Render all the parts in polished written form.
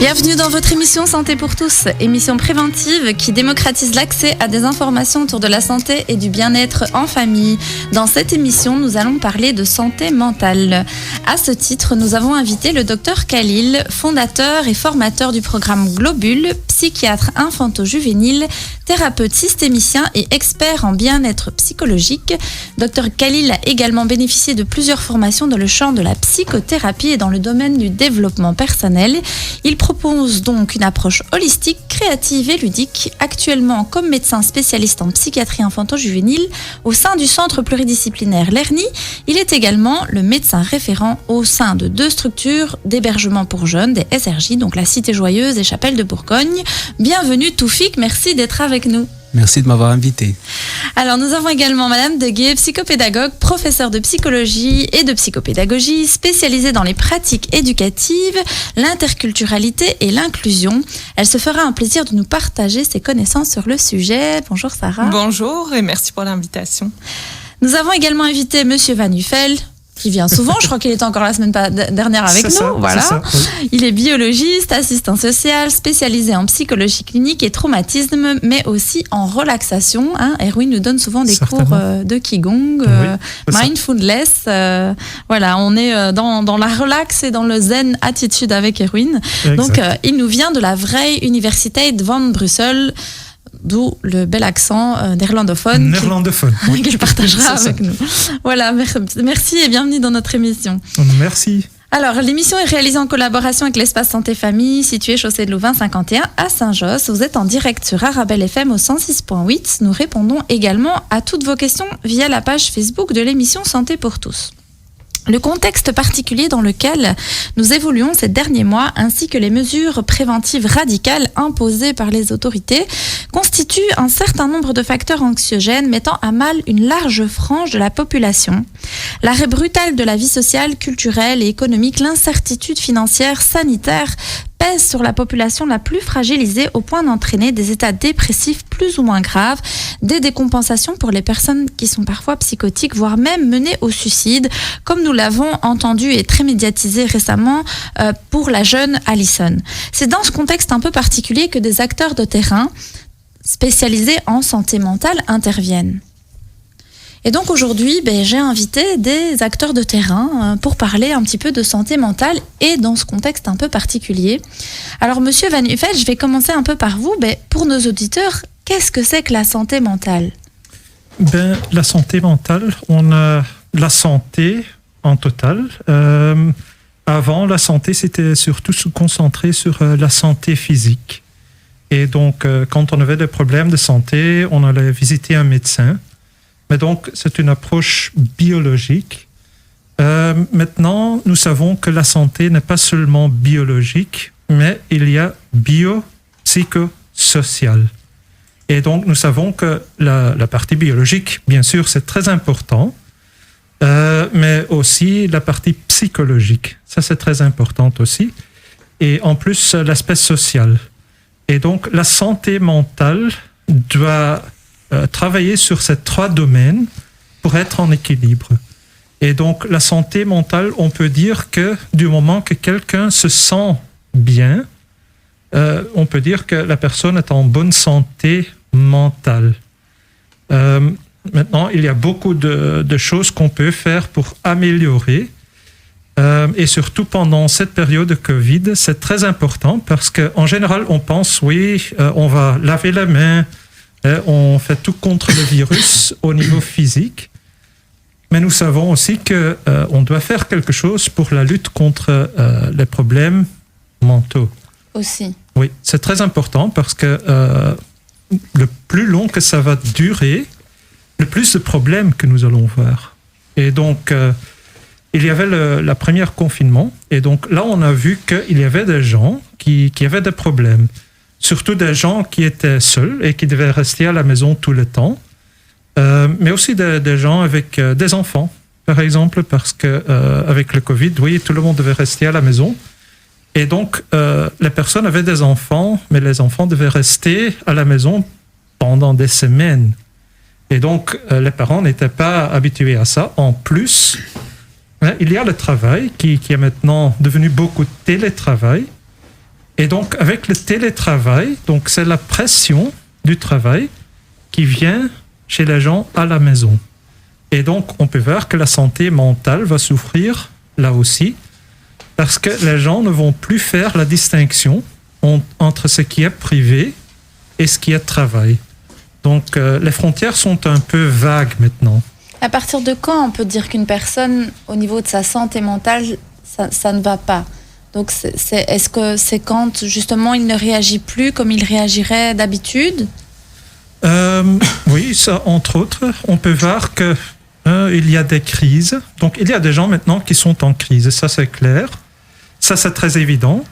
Bienvenue dans votre émission Santé pour tous, émission préventive qui démocratise l'accès à des informations autour de la santé et du bien-être en famille. Dans cette émission, nous allons parler de santé mentale. À ce titre, nous avons invité le Dr Khalil, fondateur et formateur du programme Globule, psychiatre infanto-juvénile, thérapeute systémicien et expert en bien-être psychologique. Dr Khalil a également bénéficié de plusieurs formations dans le champ de la psychothérapie et dans le domaine du développement personnel. Il propose donc une approche holistique, créative et ludique, actuellement comme médecin spécialiste en psychiatrie infanto-juvénile au sein du centre pluridisciplinaire Lerny. Il est également le médecin référent au sein de 2 structures d'hébergement pour jeunes, des SRJ, donc la Cité Joyeuse et Chapelle de Bourgogne. Bienvenue Toufik, merci d'être avec nous. Merci de m'avoir invité. Alors nous avons également Madame Deguet, psychopédagogue, professeure de psychologie et de psychopédagogie, spécialisée dans les pratiques éducatives, l'interculturalité et l'inclusion. Elle se fera un plaisir de nous partager ses connaissances sur le sujet. Bonjour Sarah. Bonjour et merci pour l'invitation. Nous avons également invité Monsieur Van Uffel, qui vient souvent, je crois qu'il était encore la semaine dernière avec nous. Voilà. Ça, oui. Il est biologiste, assistant social, spécialisé en psychologie clinique et traumatisme, mais aussi en relaxation. Erwin nous donne souvent des cours de Qigong, mindfulness. Voilà, on est dans la relax et dans le zen attitude avec Erwin. Exact. Donc, il nous vient de la Vrije Universiteit van Bruxelles. D'où le bel accent néerlandophone. Oui. Qu'il partagera avec nous. Voilà, merci et bienvenue dans notre émission. Merci. Alors, l'émission est réalisée en collaboration avec l'espace Santé Famille, situé chaussée de Louvain 51 à Saint-Josse. Vous êtes en direct sur Arabelle FM au 106.8. Nous répondons également à toutes vos questions via la page Facebook de l'émission Santé pour tous. Le contexte particulier dans lequel nous évoluons ces derniers mois, ainsi que les mesures préventives radicales imposées par les autorités, constituent un certain nombre de facteurs anxiogènes mettant à mal une large frange de la population. L'arrêt brutal de la vie sociale, culturelle et économique, l'incertitude financière, sanitaire, pèse sur la population la plus fragilisée au point d'entraîner des états dépressifs plus ou moins graves, des décompensations pour les personnes qui sont parfois psychotiques, voire même menées au suicide, comme nous l'avons entendu et très médiatisé récemment pour la jeune Alison. C'est dans ce contexte un peu particulier que des acteurs de terrain spécialisés en santé mentale interviennent. Et donc aujourd'hui, j'ai invité des acteurs de terrain pour parler un petit peu de santé mentale et dans ce contexte un peu particulier. Alors Monsieur Van Uffel, je vais commencer un peu par vous. Pour nos auditeurs, qu'est-ce que c'est que la santé mentale ? La santé mentale, on a la santé en total. Avant, la santé, c'était surtout se concentrer sur la santé physique. Et donc, quand on avait des problèmes de santé, on allait visiter un médecin. Mais donc, c'est une approche biologique. Maintenant, nous savons que la santé n'est pas seulement biologique, mais il y a bio-psychosocial. Et donc, nous savons que la partie biologique, bien sûr, c'est très important, mais aussi la partie psychologique. Ça, c'est très important aussi. Et en plus, l'aspect social. Et donc, la santé mentale doit travailler sur ces 3 domaines pour être en équilibre. Et donc, la santé mentale, on peut dire que du moment que quelqu'un se sent bien, on peut dire que la personne est en bonne santé mentale. Maintenant, il y a beaucoup de choses qu'on peut faire pour améliorer. Et surtout pendant cette période de Covid, c'est très important parce qu'en général, on pense, on va laver les mains, on fait tout contre le virus au niveau physique, mais nous savons aussi qu'on doit faire quelque chose pour la lutte contre les problèmes mentaux. Aussi. Oui, c'est très important parce que le plus long que ça va durer, le plus de problèmes que nous allons voir. Et donc, il y avait le premier confinement, et donc là, on a vu qu'il y avait des gens qui avaient des problèmes. Surtout des gens qui étaient seuls et qui devaient rester à la maison tout le temps, mais aussi des gens avec des enfants, par exemple, parce que avec le Covid, tout le monde devait rester à la maison. Et donc, les personnes avaient des enfants, mais les enfants devaient rester à la maison pendant des semaines. Et donc, les parents n'étaient pas habitués à ça. En plus, il y a le travail qui est maintenant devenu beaucoup de télétravail. Et donc, avec le télétravail, donc c'est la pression du travail qui vient chez les gens à la maison. Et donc, on peut voir que la santé mentale va souffrir là aussi, parce que les gens ne vont plus faire la distinction entre ce qui est privé et ce qui est travail. Donc, les frontières sont un peu vagues maintenant. À partir de quand on peut dire qu'une personne, au niveau de sa santé mentale, ça ne va pas? Donc, est-ce que c'est quand, justement, il ne réagit plus comme il réagirait d'habitude? Oui, ça, entre autres, on peut voir que il y a des crises. Donc, il y a des gens maintenant qui sont en crise, ça c'est clair. Ça, c'est très évident.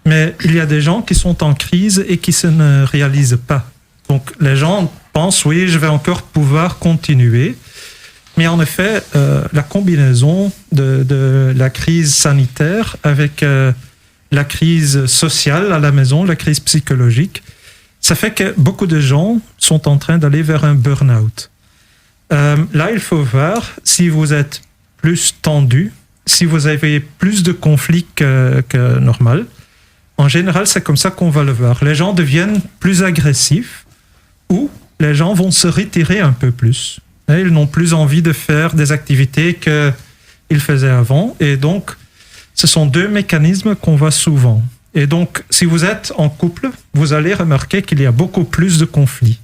Mais il y a des gens qui sont en crise et qui ne réalisent pas. Donc, les gens pensent, oui, je vais encore pouvoir continuer. Mais en effet, la combinaison de la crise sanitaire avec la crise sociale à la maison, la crise psychologique, ça fait que beaucoup de gens sont en train d'aller vers un burn-out. Là, il faut voir si vous êtes plus tendu, si vous avez plus de conflits que normal. En général, c'est comme ça qu'on va le voir. Les gens deviennent plus agressifs ou les gens vont se retirer un peu plus. Ils n'ont plus envie de faire des activités qu'ils faisaient avant. Et donc, ce sont deux mécanismes qu'on voit souvent. Et donc, si vous êtes en couple, vous allez remarquer qu'il y a beaucoup plus de conflits.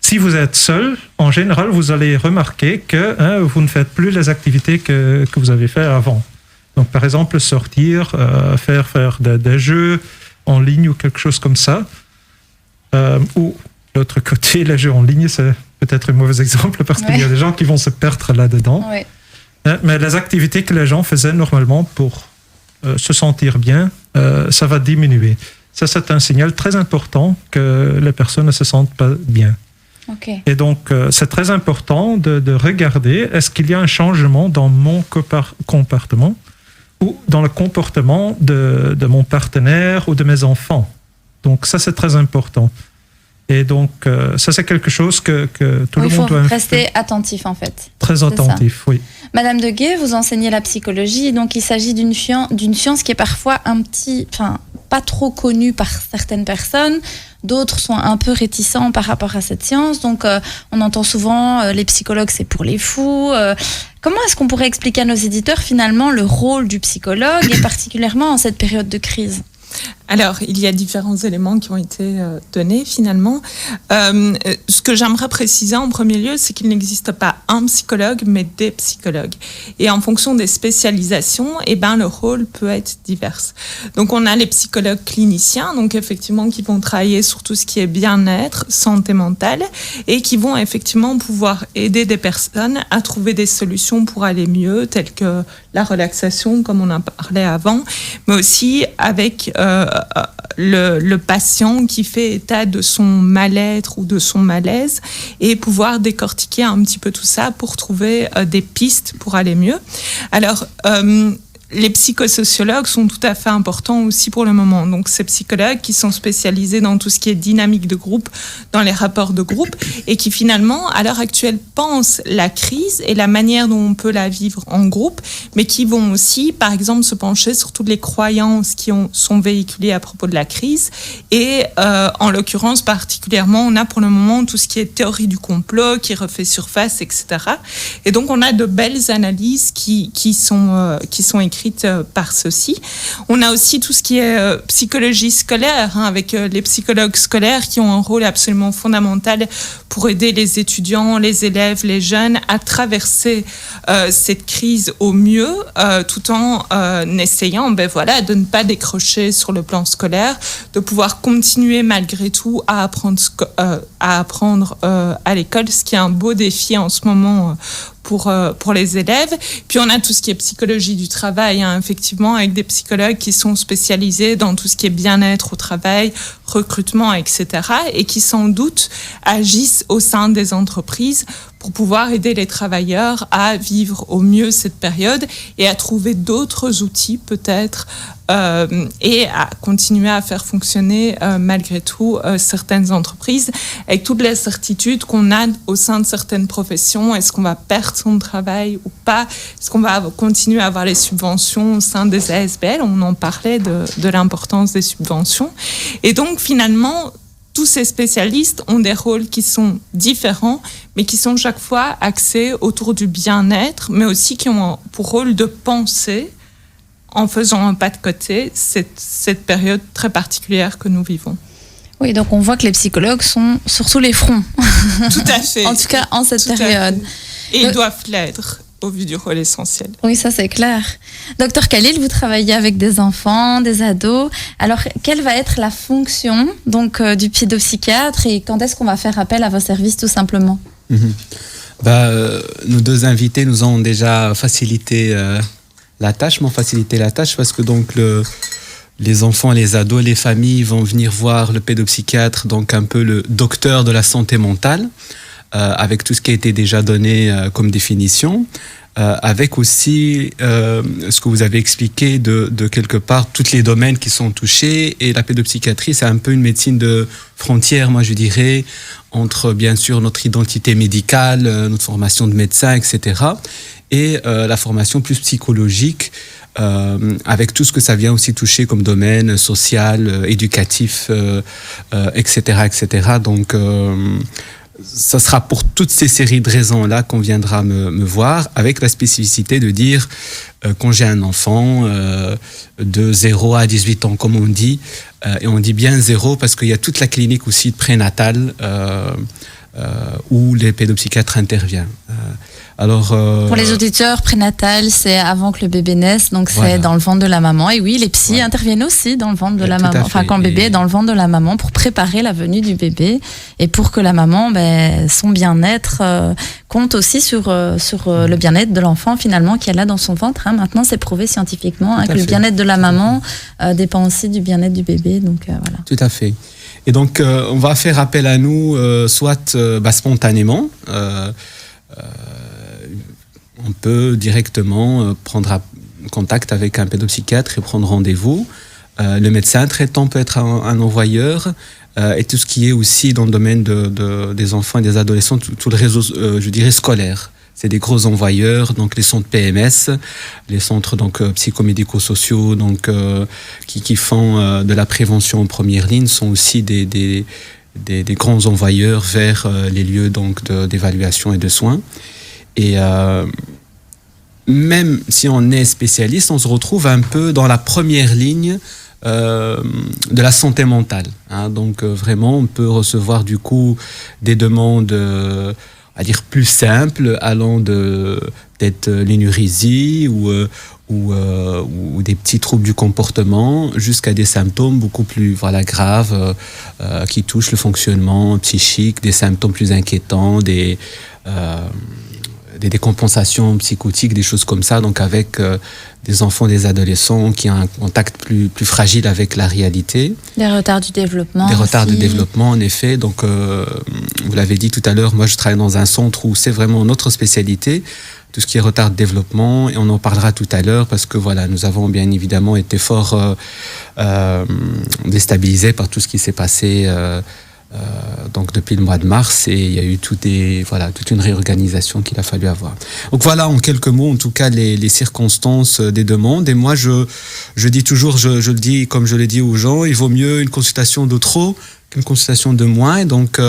Si vous êtes seul, en général, vous allez remarquer que vous ne faites plus les activités que vous avez fait avant. Donc, par exemple, sortir, faire des jeux en ligne ou quelque chose comme ça. Ou, de l'autre côté, les jeux en ligne, c'est peut-être un mauvais exemple parce qu'il y a des gens qui vont se perdre là-dedans. Oui. Mais les activités que les gens faisaient normalement pour se sentir bien, ça va diminuer. Ça, c'est un signal très important que les personnes ne se sentent pas bien. Okay. Et donc, c'est très important de regarder, est-ce qu'il y a un changement dans mon comportement ou dans le comportement de mon partenaire ou de mes enfants. Donc, ça, c'est très important. Et donc, ça, c'est quelque chose que tout le monde doit... Il faut rester attentif, en fait. Très attentif, oui. Madame Deguet, vous enseignez la psychologie, donc il s'agit d'une science qui est parfois pas trop connue par certaines personnes. D'autres sont un peu réticents par rapport à cette science. Donc, on entend souvent les psychologues, c'est pour les fous. Comment est-ce qu'on pourrait expliquer à nos éditeurs, finalement, le rôle du psychologue, et particulièrement en cette période de crise ? Alors, il y a différents éléments qui ont été donnés finalement. Ce que j'aimerais préciser en premier lieu, c'est qu'il n'existe pas un psychologue, mais des psychologues. Et en fonction des spécialisations, le rôle peut être divers. Donc, on a les psychologues cliniciens, donc effectivement, qui vont travailler sur tout ce qui est bien-être, santé mentale, et qui vont effectivement pouvoir aider des personnes à trouver des solutions pour aller mieux, telles que la relaxation, comme on en parlait avant, mais aussi avec le patient qui fait état de son mal-être ou de son malaise et pouvoir décortiquer un petit peu tout ça pour trouver des pistes pour aller mieux. Alors, les psychosociologues sont tout à fait importants aussi pour le moment. Donc, ces psychologues qui sont spécialisés dans tout ce qui est dynamique de groupe, dans les rapports de groupe, et qui finalement, à l'heure actuelle, pensent la crise et la manière dont on peut la vivre en groupe, mais qui vont aussi, par exemple, se pencher sur toutes les croyances qui sont véhiculées à propos de la crise. Et en l'occurrence, particulièrement, on a pour le moment tout ce qui est théorie du complot, qui refait surface, etc. Et donc, on a de belles analyses qui sont écrites par ceux-ci. On a aussi tout ce qui est psychologie scolaire, avec les psychologues scolaires qui ont un rôle absolument fondamental pour aider les étudiants, les élèves, les jeunes à traverser cette crise au mieux, tout en essayant de ne pas décrocher sur le plan scolaire, de pouvoir continuer malgré tout à apprendre à l'école, ce qui est un beau défi en ce moment pour les élèves. Puis on a tout ce qui est psychologie du travail, effectivement, avec des psychologues qui sont spécialisés dans tout ce qui est bien-être au travail, recrutement, etc. et qui sans doute agissent au sein des entreprises pour pouvoir aider les travailleurs à vivre au mieux cette période et à trouver d'autres outils peut-être et à continuer à faire fonctionner malgré tout certaines entreprises avec toutes les certitudes qu'on a au sein de certaines professions. Est-ce qu'on va perdre son travail ou pas? Est-ce qu'on va continuer à avoir les subventions au sein des ASBL? On en parlait de l'importance des subventions. Et donc finalement, tous ces spécialistes ont des rôles qui sont différents, mais qui sont chaque fois axés autour du bien-être, mais aussi qui ont pour rôle de penser, en faisant un pas de côté, cette période très particulière que nous vivons. Oui, donc on voit que les psychologues sont sur tous les fronts. Tout à fait. En tout cas, en cette période. Et ils doivent l'être au vu du rôle essentiel. Oui, ça c'est clair. Docteur Khalil, vous travaillez avec des enfants, des ados. Alors, quelle va être la fonction donc, du pédopsychiatre et quand est-ce qu'on va faire appel à vos services tout simplement? Nos deux invités nous ont déjà facilité la tâche, parce que donc les enfants, les ados, les familles vont venir voir le pédopsychiatre, donc un peu le docteur de la santé mentale, avec tout ce qui a été déjà donné comme définition, avec aussi ce que vous avez expliqué de quelque part tous les domaines qui sont touchés. Et la pédopsychiatrie, c'est un peu une médecine de frontière, moi je dirais, entre bien sûr notre identité médicale, notre formation de médecin, etc., et la formation plus psychologique, avec tout ce que ça vient aussi toucher comme domaine social, éducatif, etc., etc. Donc, ça sera pour toutes ces séries de raisons-là qu'on viendra me voir, avec la spécificité de dire, quand j'ai un enfant de 0 à 18 ans, comme on dit, et on dit bien 0 parce qu'il y a toute la clinique aussi de prénatal où les pédopsychiatres interviennent. Pour les auditeurs, prénatal, c'est avant que le bébé naisse, donc c'est voilà, dans le ventre de la maman. Et oui, les psys interviennent aussi dans le ventre de la maman, enfin quand le bébé est dans le ventre de la maman, pour préparer la venue du bébé et pour que la maman, son bien-être compte aussi sur le bien-être de l'enfant finalement qui est là dans son ventre. Maintenant, c'est prouvé scientifiquement que le bien-être de la maman dépend aussi du bien-être du bébé. Donc voilà. Tout à fait. Et donc, on va faire appel à nous, soit spontanément. On peut directement prendre contact avec un pédopsychiatre et prendre rendez-vous. Le médecin traitant peut être un envoyeur. Et tout ce qui est aussi dans le domaine des enfants et des adolescents, tout le réseau, je dirais, scolaire. C'est des gros envoyeurs, donc les centres PMS, les centres donc psychomédico-sociaux, donc qui font de la prévention en première ligne, sont aussi des grands envoyeurs vers les lieux donc d'évaluation et de soins. Et même si on est spécialiste, on se retrouve un peu dans la première ligne de la santé mentale. Donc vraiment, on peut recevoir du coup des demandes, à dire plus simples, allant de peut-être l'énurésie ou des petits troubles du comportement, jusqu'à des symptômes beaucoup plus graves qui touchent le fonctionnement psychique, des symptômes plus inquiétants, des décompensations psychotiques, des choses comme ça, donc avec des enfants, des adolescents qui ont un contact plus fragile avec la réalité. Des retards du développement. Des retards de développement, en effet. Donc, vous l'avez dit tout à l'heure, moi je travaille dans un centre où c'est vraiment notre spécialité, tout ce qui est retard de développement, et on en parlera tout à l'heure parce que voilà, nous avons bien évidemment été fort déstabilisés par tout ce qui s'est passé donc depuis le mois de mars, et il y a eu toute une réorganisation qu'il a fallu avoir. Donc voilà, en quelques mots, en tout cas, les circonstances des demandes. Et moi, je dis toujours, je le dis comme je l'ai dit aux gens, il vaut mieux une consultation de trop qu'une consultation de moins. Et donc,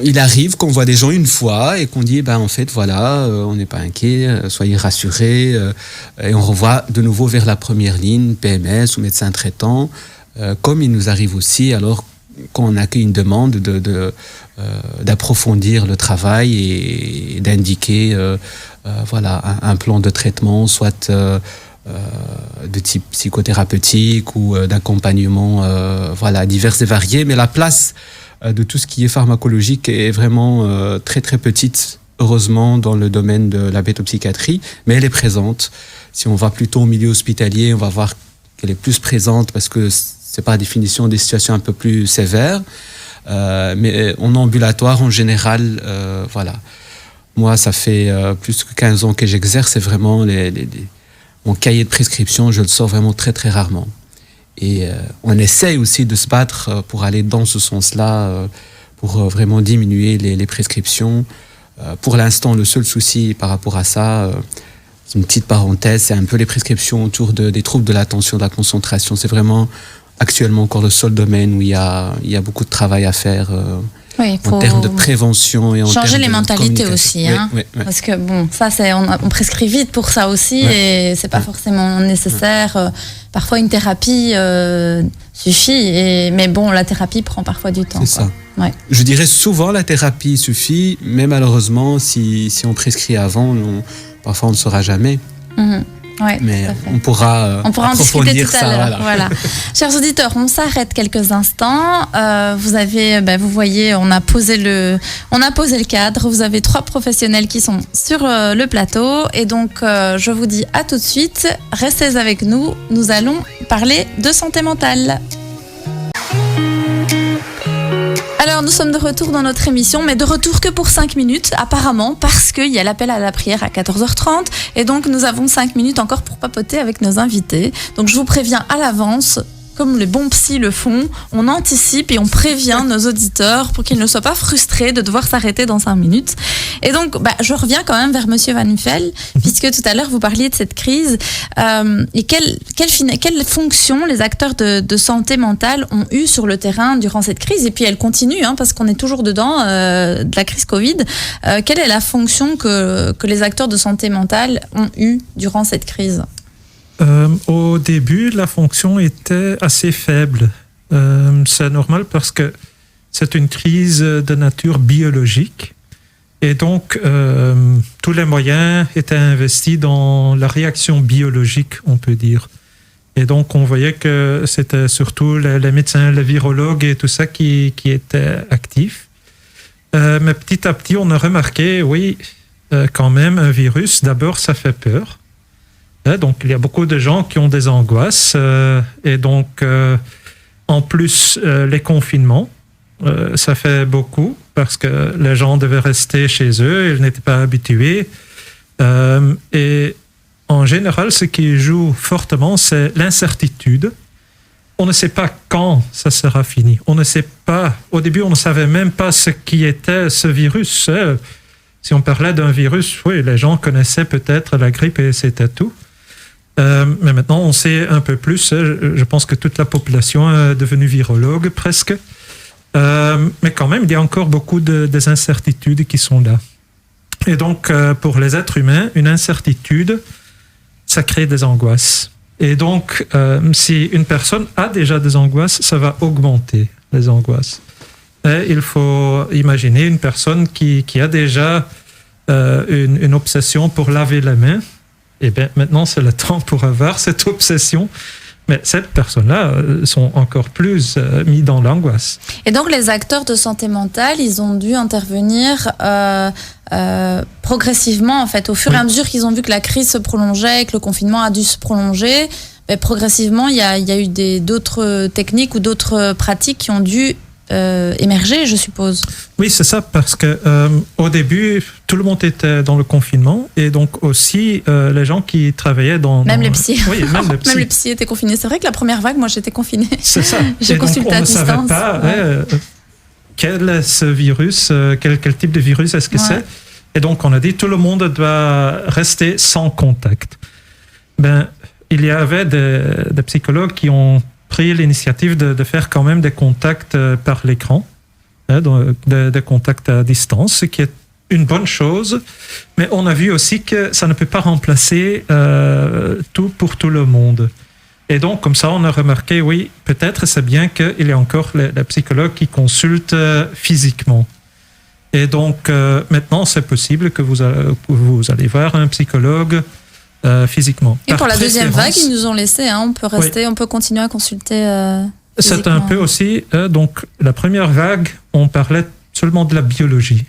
il arrive qu'on voit des gens une fois et qu'on dit, en fait, voilà, on n'est pas inquiet, soyez rassurés. Et on revoit de nouveau vers la première ligne, PMS ou médecin traitant. Comme il nous arrive aussi, alors qu'on accueille une demande d'approfondir le travail et d'indiquer un plan de traitement, soit de type psychothérapeutique ou d'accompagnement divers et variés. Mais la place de tout ce qui est pharmacologique est vraiment très très petite, heureusement, dans le domaine de la pédopsychiatrie, mais elle est présente. Si on va plutôt au milieu hospitalier, on va voir qu'elle est plus présente parce que c'est par définition des situations un peu plus sévères. Mais en ambulatoire, en général, voilà. Moi, ça fait plus que 15 ans que j'exerce et vraiment, mon cahier de prescription, je le sors vraiment très, très rarement. Et on essaye aussi de se battre pour aller dans ce sens-là, pour vraiment diminuer les prescriptions. Pour l'instant, le seul souci par rapport à ça, c'est une petite parenthèse, c'est un peu les prescriptions autour des troubles de l'attention, de la concentration. C'est vraiment actuellement encore le seul domaine où il y a beaucoup de travail à faire en termes de prévention et en changer termes les de mentalités aussi, hein, oui. parce que bon, ça on prescrit vite pour ça aussi et c'est pas forcément nécessaire. Parfois une thérapie suffit, mais bon, la thérapie prend parfois du temps. C'est ça. Ouais. Je dirais souvent la thérapie suffit, mais malheureusement, si on prescrit avant, parfois on ne saura jamais. Ouais, mais on pourra en discuter tout à l'heure. Voilà. Chers auditeurs, on s'arrête quelques instants. Vous voyez, on a posé le cadre. Vous avez 3 professionnels qui sont sur le plateau. Et donc, je vous dis à tout de suite. Restez avec nous. Nous allons parler de santé mentale. Alors, nous sommes de retour dans notre émission, mais de retour que pour 5 minutes, apparemment, parce qu'il y a l'appel à la prière à 14h30. Et donc, nous avons 5 minutes encore pour papoter avec nos invités. Donc, je vous préviens à l'avance, comme les bons psys le font, on anticipe et on prévient nos auditeurs pour qu'ils ne soient pas frustrés de devoir s'arrêter dans 5 minutes. Et donc, je reviens quand même vers Monsieur Van Uffel, puisque tout à l'heure, vous parliez de cette crise. Et quelle fonction les acteurs de santé mentale ont eu sur le terrain durant cette crise? Et puis, elle continue, parce qu'on est toujours dedans, de la crise Covid. Quelle est la fonction que les acteurs de santé mentale ont eu durant cette crise? Au début, la fonction était assez faible. C'est normal parce que c'est une crise de nature biologique. Et donc, tous les moyens étaient investis dans la réaction biologique, on peut dire. Et donc, on voyait que c'était surtout les médecins, les virologues et tout ça qui étaient actifs. Mais petit à petit, on a remarqué, quand même, un virus, d'abord, ça fait peur. Donc, il y a beaucoup de gens qui ont des angoisses. Et donc, en plus, les confinements, ça fait beaucoup parce que les gens devaient rester chez eux, ils n'étaient pas habitués. Et en général, ce qui joue fortement, c'est l'incertitude. On ne sait pas quand ça sera fini. On ne sait pas. Au début, on ne savait même pas ce qui était ce virus. Si on parlait d'un virus, les gens connaissaient peut-être la grippe et c'était tout. Mais maintenant, on sait un peu plus. Je pense que toute la population est devenue virologue, presque. Mais quand même, il y a encore beaucoup des incertitudes qui sont là. Et donc, pour les êtres humains, une incertitude, ça crée des angoisses. Et donc, si une personne a déjà des angoisses, ça va augmenter les angoisses. Et il faut imaginer une personne qui a déjà une obsession pour laver les mains. Et bien, maintenant, c'est le temps pour avoir cette obsession. Mais ces personnes-là sont encore plus mis dans l'angoisse. Et donc, les acteurs de santé mentale, ils ont dû intervenir progressivement, en fait. Au fur et à mesure qu'ils ont vu que la crise se prolongeait, que le confinement a dû se prolonger, progressivement, il y a eu d'autres techniques ou d'autres pratiques qui ont dû émerger, je suppose. Oui, c'est ça, parce que au début, tout le monde était dans le confinement et donc aussi les gens qui travaillaient Même les psys. Oui, même les psys. Même les psys étaient confinés. C'est vrai que la première vague, moi, j'étais confinée. C'est ça. Je consultais à distance. On ne savait pas quel est ce virus, quel type de virus est-ce que c'est. Et donc, on a dit tout le monde doit rester sans contact. Il y avait des psychologues qui ont pris l'initiative de faire quand même des contacts par l'écran, des contacts à distance, ce qui est une bonne chose, mais on a vu aussi que ça ne peut pas remplacer tout pour tout le monde. Et donc, comme ça, on a remarqué, peut-être c'est bien qu'il y a encore les psychologues qui consultent physiquement. Et donc, maintenant, c'est possible que vous allez voir un psychologue physiquement. Et pour la deuxième vague, ils nous ont laissé, on peut rester, on peut continuer à consulter c'est un peu aussi, donc la première vague, on parlait seulement de la biologie.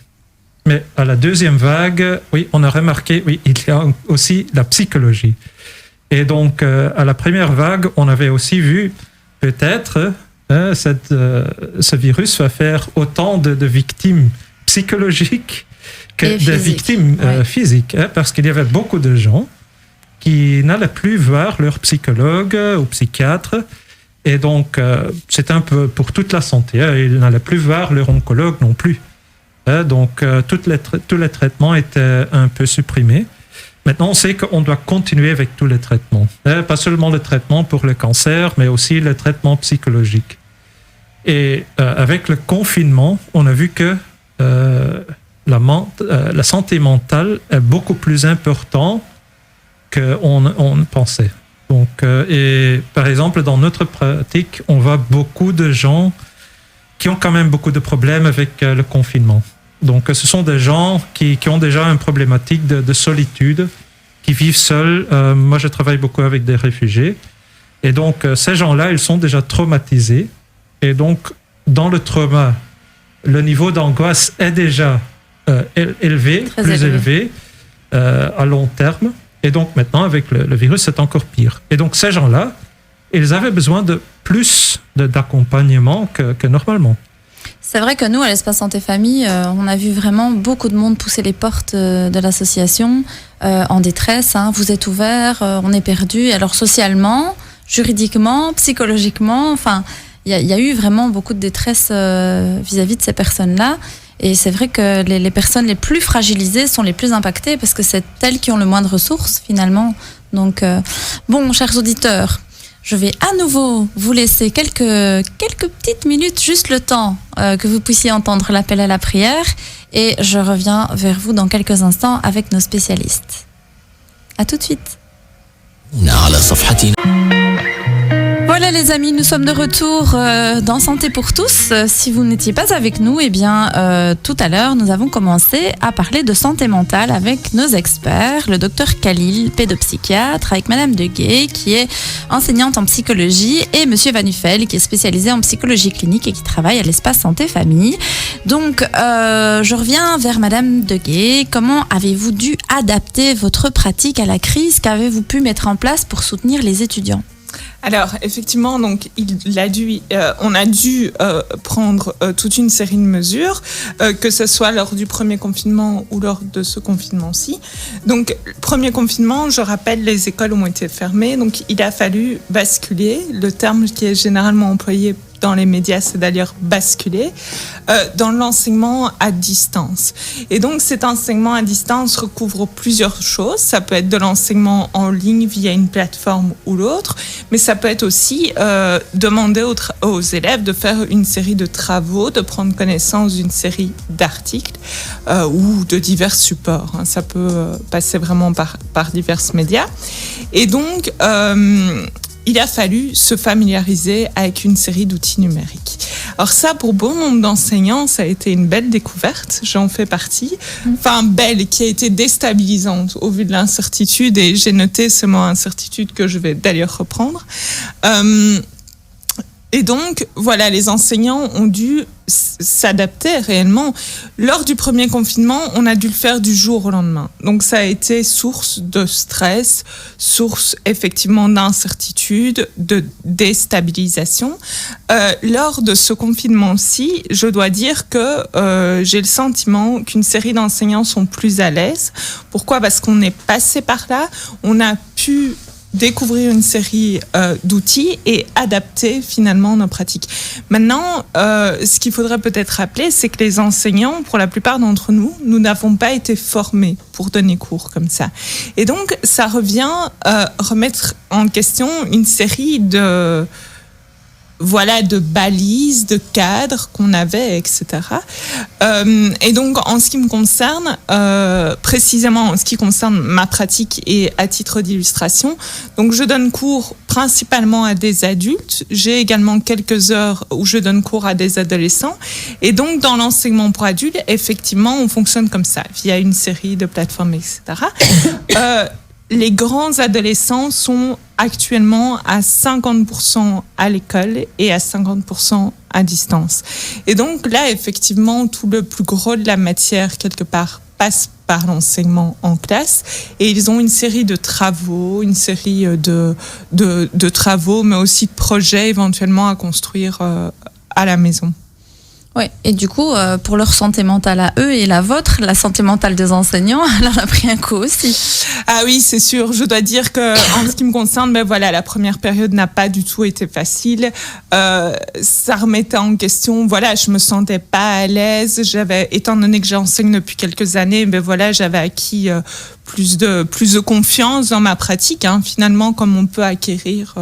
Mais à la deuxième vague, on a remarqué, il y a aussi la psychologie. Et donc, à la première vague, on avait aussi vu peut-être ce virus va faire autant de victimes psychologiques que de victimes physiques. Parce qu'il y avait beaucoup de gens qui n'allaient plus voir leur psychologue ou psychiatre. Et donc, c'est un peu pour toute la santé. Ils n'allaient plus voir leur oncologue non plus. Donc, tous les traitements étaient un peu supprimés. Maintenant, on sait qu'on doit continuer avec tous les traitements. Pas seulement le traitement pour le cancer, mais aussi le traitement psychologique. Et avec le confinement, on a vu que la santé mentale est beaucoup plus importante qu'on pensait. Donc, et par exemple, dans notre pratique, on voit beaucoup de gens qui ont quand même beaucoup de problèmes avec le confinement. Donc, ce sont des gens qui ont déjà une problématique de solitude, qui vivent seuls. Moi, je travaille beaucoup avec des réfugiés. Et donc, ces gens-là, ils sont déjà traumatisés. Et donc, dans le trauma, le niveau d'angoisse est déjà élevé, plus élevé à long terme. Et donc, maintenant, avec le virus, c'est encore pire. Et donc, ces gens-là, ils avaient besoin de plus d'accompagnement que normalement. C'est vrai que nous, à l'Espace Santé Famille, on a vu vraiment beaucoup de monde pousser les portes de l'association en détresse. Vous êtes ouverts, on est perdu. Alors socialement, juridiquement, psychologiquement, enfin, il y a eu vraiment beaucoup de détresse vis-à-vis de ces personnes-là. Et c'est vrai que les personnes les plus fragilisées sont les plus impactées parce que c'est elles qui ont le moins de ressources finalement. Donc, bon, chers auditeurs, je vais à nouveau vous laisser quelques petites minutes, juste le temps que vous puissiez entendre l'appel à la prière. Et je reviens vers vous dans quelques instants avec nos spécialistes. À tout de suite. Voilà les amis, nous sommes de retour dans Santé pour tous. Si vous n'étiez pas avec nous, eh bien tout à l'heure, nous avons commencé à parler de santé mentale avec nos experts, le docteur Khalil, pédopsychiatre, avec Madame Deguet, qui est enseignante en psychologie, et Monsieur Van Uffel, qui est spécialisé en psychologie clinique et qui travaille à l'Espace Santé Famille. Donc, je reviens vers Madame Deguet. Comment avez-vous dû adapter votre pratique à la crise? Qu'avez-vous pu mettre en place pour soutenir les étudiants? Alors, effectivement, donc, on a dû prendre toute une série de mesures, que ce soit lors du premier confinement ou lors de ce confinement-ci. Donc, premier confinement, je rappelle, les écoles ont été fermées, donc il a fallu basculer. Le terme qui est généralement employé dans les médias, c'est d'ailleurs basculer dans l'enseignement à distance. Et donc, cet enseignement à distance recouvre plusieurs choses. Ça peut être de l'enseignement en ligne via une plateforme ou l'autre, mais ça peut être aussi demander aux élèves de faire une série de travaux, de prendre connaissance d'une série d'articles ou de divers supports. Ça peut passer vraiment par divers médias. Et donc, il a fallu se familiariser avec une série d'outils numériques. Alors ça, pour bon nombre d'enseignants, ça a été une belle découverte, j'en fais partie. Enfin, belle, qui a été déstabilisante au vu de l'incertitude, et j'ai noté ce mot incertitude que je vais d'ailleurs reprendre. Et donc, voilà, les enseignants ont dû s'adapter réellement. Lors du premier confinement, on a dû le faire du jour au lendemain. Donc, ça a été source de stress, source effectivement d'incertitude, de déstabilisation. Lors de ce confinement-ci, je dois dire que j'ai le sentiment qu'une série d'enseignants sont plus à l'aise. Pourquoi ? Parce qu'on est passé par là, on a pu découvrir une série d'outils et adapter finalement nos pratiques. Maintenant, ce qu'il faudrait peut-être rappeler, c'est que les enseignants, pour la plupart d'entre nous, nous n'avons pas été formés pour donner cours comme ça. Et donc, ça revient remettre en question une série de balises, de cadres qu'on avait, etc. Et donc, en ce qui me concerne, précisément en ce qui concerne ma pratique et à titre d'illustration, donc je donne cours principalement à des adultes. J'ai également quelques heures où je donne cours à des adolescents. Et donc, dans l'enseignement pour adultes, effectivement, on fonctionne comme ça, via une série de plateformes, etc. Les grands adolescents sont actuellement à 50% à l'école et à 50% à distance. Et donc là, effectivement, tout le plus gros de la matière, quelque part, passe par l'enseignement en classe, et ils ont une série de travaux, de travaux, mais aussi de projets éventuellement à construire à la maison. Ouais. Et du coup, pour leur santé mentale à eux et la vôtre, la santé mentale des enseignants, elle en a pris un coup aussi. Ah oui, c'est sûr. Je dois dire que en ce qui me concerne, la première période n'a pas du tout été facile. Ça remettait en question. Je me sentais pas à l'aise. Étant donné que j'enseigne depuis quelques années, j'avais acquis plus de confiance dans ma pratique, finalement, comme on peut acquérir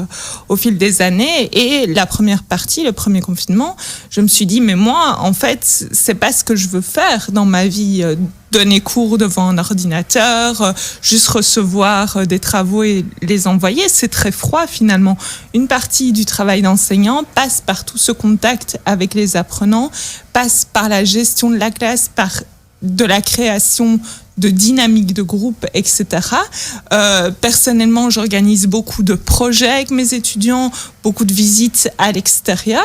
au fil des années. Et la première partie, le premier confinement, je me suis dit, mais moi, en fait, c'est pas ce que je veux faire dans ma vie. Donner cours devant un ordinateur, juste recevoir des travaux et les envoyer, c'est très froid finalement. Une partie du travail d'enseignant passe par tout ce contact avec les apprenants, passe par la gestion de la classe, par de la création de dynamique de groupe, etc. Personnellement, j'organise beaucoup de projets avec mes étudiants, beaucoup de visites à l'extérieur.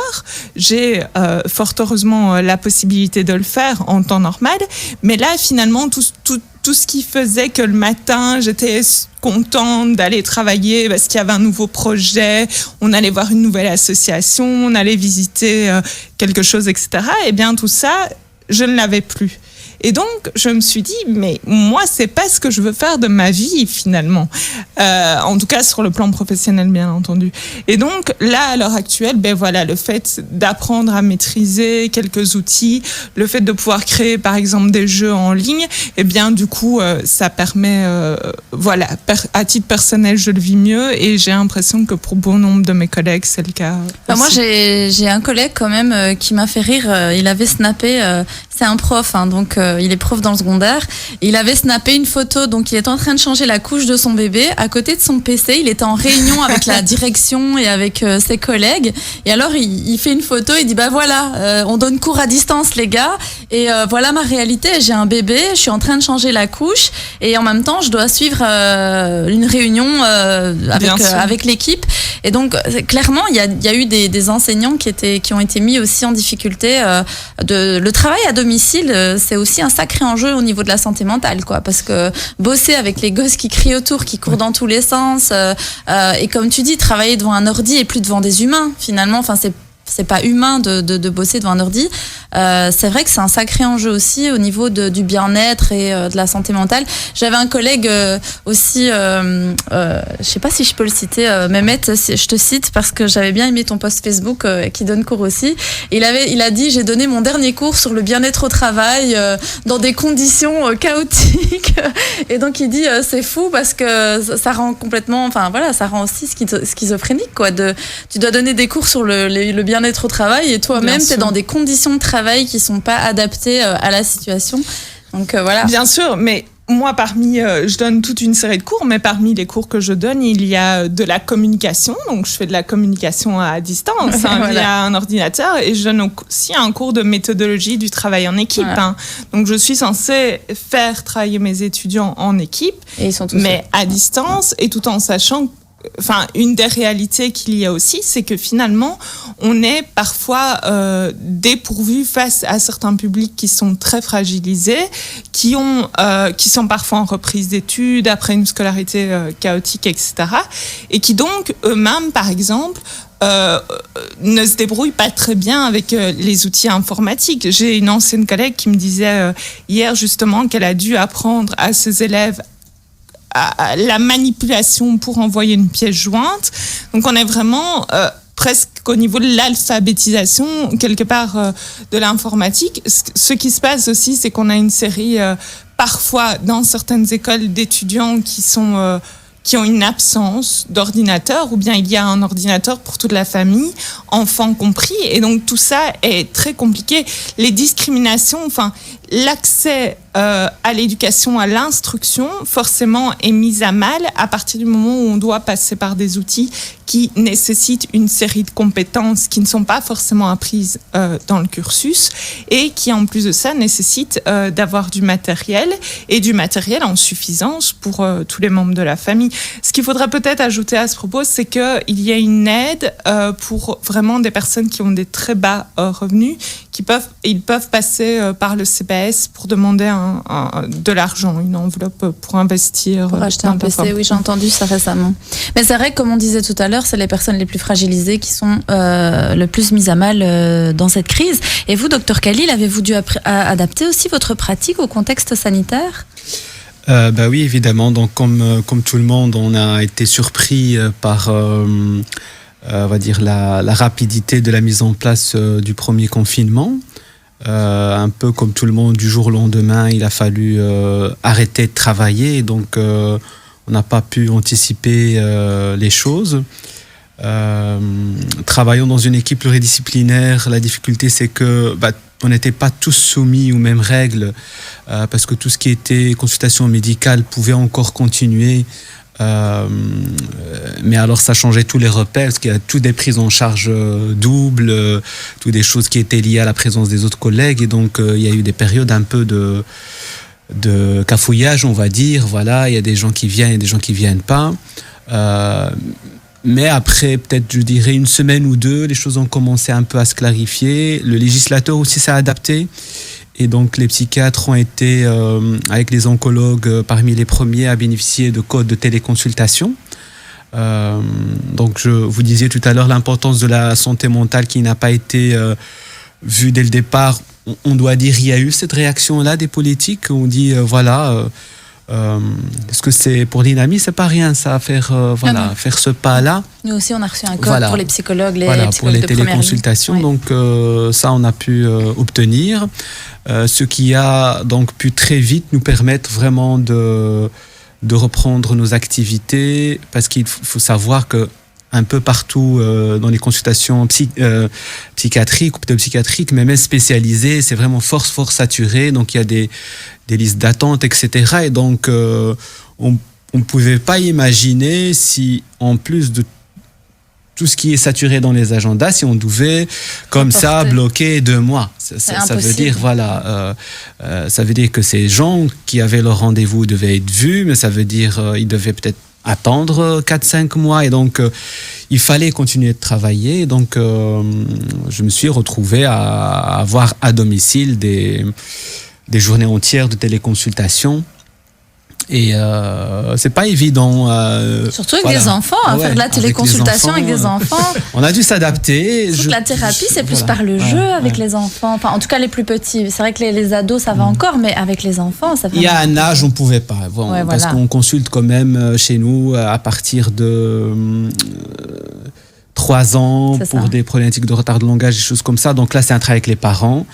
J'ai fort heureusement la possibilité de le faire en temps normal. Mais là, finalement, tout ce qui faisait que le matin, j'étais contente d'aller travailler parce qu'il y avait un nouveau projet, on allait voir une nouvelle association, on allait visiter quelque chose, etc. Eh bien, tout ça, je ne l'avais plus. Et donc, je me suis dit, mais moi, c'est pas ce que je veux faire de ma vie, finalement. En tout cas, sur le plan professionnel, bien entendu. Et donc, là, à l'heure actuelle, le fait d'apprendre à maîtriser quelques outils, le fait de pouvoir créer, par exemple, des jeux en ligne, du coup, ça permet, à titre personnel, je le vis mieux, et j'ai l'impression que pour bon nombre de mes collègues, c'est le cas. Moi, j'ai un collègue, quand même, qui m'a fait rire. Il avait snappé, c'est un prof, donc il est prof dans le secondaire. Il avait snappé une photo, donc il était en train de changer la couche de son bébé à côté de son PC. Il était en réunion avec la direction et avec ses collègues. Et alors il fait une photo, il dit on donne cours à distance les gars. Et voilà ma réalité. J'ai un bébé, je suis en train de changer la couche et en même temps je dois suivre une réunion avec l'équipe. Et donc clairement il y a eu des enseignants qui ont été mis aussi en difficulté. Le travail à domicile, c'est aussi un sacré enjeu au niveau de la santé mentale, quoi, parce que bosser avec les gosses qui crient autour, qui courent dans tous les sens, et comme tu dis, travailler devant un ordi et plus devant des humains, finalement, c'est pas humain de bosser devant un ordi. C'est vrai que c'est un sacré enjeu aussi au niveau du bien-être et de la santé mentale. J'avais un collègue aussi, je sais pas si je peux le citer, Mehmet, je te cite parce que j'avais bien aimé ton post Facebook qui donne cours aussi. Il a dit, j'ai donné mon dernier cours sur le bien-être au travail dans des conditions chaotiques. Et donc il dit, c'est fou parce que ça rend complètement, ça rend aussi schizophrénique, quoi. Tu dois donner des cours sur le bien-être au travail et toi-même t'es dans des conditions de travail qui sont pas adaptées à la situation. Donc voilà. Bien sûr, mais moi je donne toute une série de cours, mais parmi les cours que je donne, il y a de la communication, donc je fais de la communication à distance via un ordinateur, et je donne aussi un cours de méthodologie du travail en équipe. Voilà. Donc je suis censée faire travailler mes étudiants en équipe, et ils sont tous mais à distance, et tout en sachant une des réalités qu'il y a aussi, c'est que finalement, on est parfois dépourvu face à certains publics qui sont très fragilisés, qui sont parfois en reprise d'études, après une scolarité chaotique, etc. Et qui donc, eux-mêmes, par exemple, ne se débrouillent pas très bien avec les outils informatiques. J'ai une ancienne collègue qui me disait hier, justement, qu'elle a dû apprendre à ses élèves à la manipulation pour envoyer une pièce jointe. Donc on est vraiment presque au niveau de l'alphabétisation quelque part de l'informatique. Ce qui se passe aussi, c'est qu'on a une série parfois dans certaines écoles d'étudiants qui ont une absence d'ordinateur, ou bien il y a un ordinateur pour toute la famille, enfants compris, et donc tout ça est très compliqué. Les discriminations, l'accès à l'éducation, à l'instruction, forcément est mis à mal à partir du moment où on doit passer par des outils qui nécessitent une série de compétences qui ne sont pas forcément apprises dans le cursus, et qui en plus de ça nécessitent d'avoir du matériel, et du matériel en suffisance pour tous les membres de la famille. Ce qu'il faudrait peut-être ajouter à ce propos, c'est qu'il y a une aide pour vraiment des personnes qui ont des très bas revenus, qui ils peuvent passer par le CPS pour demander de l'argent, une enveloppe pour investir. Pour acheter un PC, oui, j'ai entendu ça récemment. Mais c'est vrai que, comme on disait tout à l'heure, c'est les personnes les plus fragilisées qui sont le plus mises à mal dans cette crise. Et vous, Dr Khalil, avez-vous dû adapter aussi votre pratique au contexte sanitaire ? Oui, évidemment. Donc, comme tout le monde, on a été surpris par... on va dire la rapidité de la mise en place du premier confinement. Un peu comme tout le monde, du jour au lendemain, il a fallu arrêter de travailler. Donc, on n'a pas pu anticiper les choses. Travaillant dans une équipe pluridisciplinaire, la difficulté, c'est que on n'était pas tous soumis aux mêmes règles parce que tout ce qui était consultation médicale pouvait encore continuer. Mais alors ça changeait tous les repères parce qu'il y a tout des prises en charge doubles, toutes des choses qui étaient liées à la présence des autres collègues et donc il y a eu des périodes un peu de cafouillage, on va dire. Voilà, il y a des gens qui viennent et des gens qui viennent pas. Mais après, peut-être, je dirais, une semaine ou deux, les choses ont commencé un peu à se clarifier. Le législateur aussi s'est adapté. Et donc, les psychiatres ont été, avec les oncologues, parmi les premiers à bénéficier de codes de téléconsultation. Donc, vous disiez tout à l'heure l'importance de la santé mentale qui n'a pas été vue dès le départ. On doit dire qu'il y a eu cette réaction-là des politiques. On dit, est-ce que c'est pour l'INAMI, c'est pas rien ça, faire ce pas-là. Nous aussi, on a reçu un code pour les psychologues, pour les téléconsultations. Oui. Donc ça, on a pu obtenir, ce qui a donc pu très vite nous permettre vraiment de reprendre nos activités, parce qu'il faut savoir que un peu partout dans les consultations psychiatriques ou pédopsychiatriques, mais même spécialisées, c'est vraiment fort saturé. Donc il y a des listes d'attente, etc. Et donc on ne pouvait pas imaginer si, en plus de tout ce qui est saturé dans les agendas, si on devait comme ça bloquer 2 mois. Ça veut dire ça veut dire que ces gens qui avaient leur rendez-vous devaient être vus, mais ça veut dire ils devaient peut-être attendre 4-5 mois et donc il fallait continuer de travailler. Donc je me suis retrouvé à avoir à domicile des journées entières de téléconsultation. Et c'est pas évident. Surtout avec des enfants, faire de la téléconsultation avec des enfants. On a dû s'adapter. La thérapie, c'est plus par le jeu avec les enfants. Enfin, en tout cas, les plus petits. C'est vrai que les ados, ça va encore, mais avec les enfants, ça va. Il y a un âge, on pouvait pas. Parce qu'on consulte quand même chez nous à partir de 3 ans pour des problématiques de retard de langage, des choses comme ça. Donc là, c'est un travail avec les parents.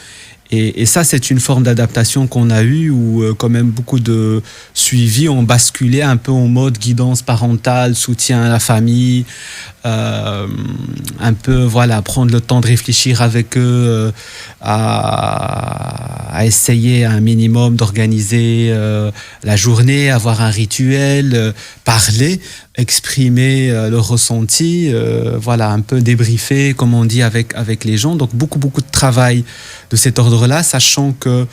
Et ça, c'est une forme d'adaptation qu'on a eue où quand même beaucoup de suivis ont basculé un peu en mode guidance parentale, soutien à la famille, un peu prendre le temps de réfléchir avec eux, à essayer un minimum d'organiser la journée, avoir un rituel, parler, exprimer leur ressenti, un peu débriefer, comme on dit, avec les gens. Donc beaucoup de travail de cet ordre-là, sachant que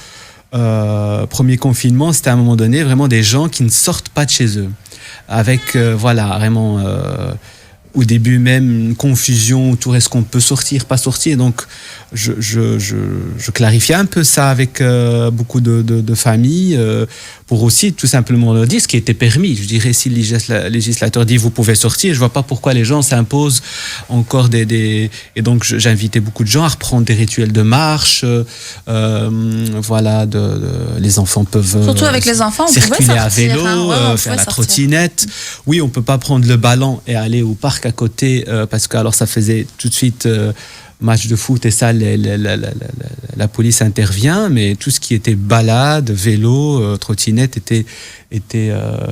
premier confinement, c'était à un moment donné vraiment des gens qui ne sortent pas de chez eux, avec vraiment au début même une confusion autour est-ce qu'on peut sortir, pas sortir. Donc je clarifiais un peu ça avec beaucoup de familles pour aussi tout simplement leur dire ce qui était permis. Je dirais, si le législateur dit vous pouvez sortir, je vois pas pourquoi les gens s'imposent encore et donc j'invitais beaucoup de gens à reprendre des rituels de marche. Les enfants peuvent surtout avec les enfants, on circuler sortir, à vélo, faire la trottinette. Oui, on peut pas prendre le ballon et aller au parc à côté parce que alors ça faisait tout de suite match de foot et ça la police intervient, mais tout ce qui était balade, vélo, trottinette était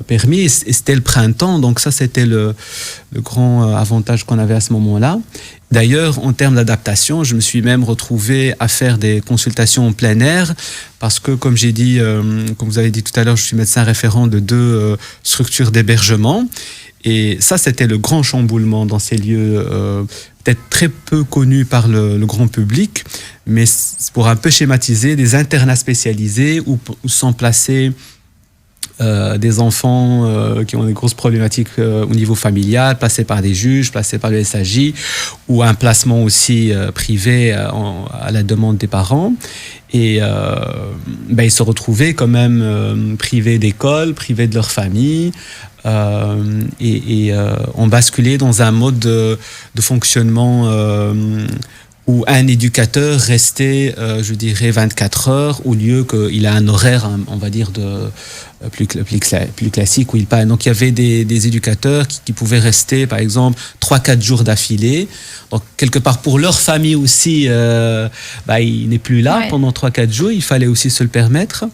permis et c'était le printemps, donc ça c'était le grand avantage qu'on avait à ce moment-là. D'ailleurs, en termes d'adaptation, je me suis même retrouvé à faire des consultations en plein air parce que, comme j'ai dit, comme vous avez dit tout à l'heure, je suis médecin référent de 2 structures d'hébergement. Et ça, c'était le grand chamboulement dans ces lieux, peut-être très peu connus par le grand public, mais pour un peu schématiser, des internats spécialisés où sont placés des enfants qui ont des grosses problématiques au niveau familial, placés par des juges, placés par le SAJ, ou un placement aussi privé à la demande des parents. Et ils se retrouvaient quand même privés d'école, privés de leur famille, ont basculé dans un mode de fonctionnement où un éducateur restait, je dirais, 24 heures, au lieu qu'il a un horaire, on va dire, plus classique. Donc il y avait des éducateurs qui pouvaient rester, par exemple, 3-4 jours d'affilée. Donc quelque part, pour leur famille aussi, il n'est plus là pendant 3-4 jours, il fallait aussi se le permettre.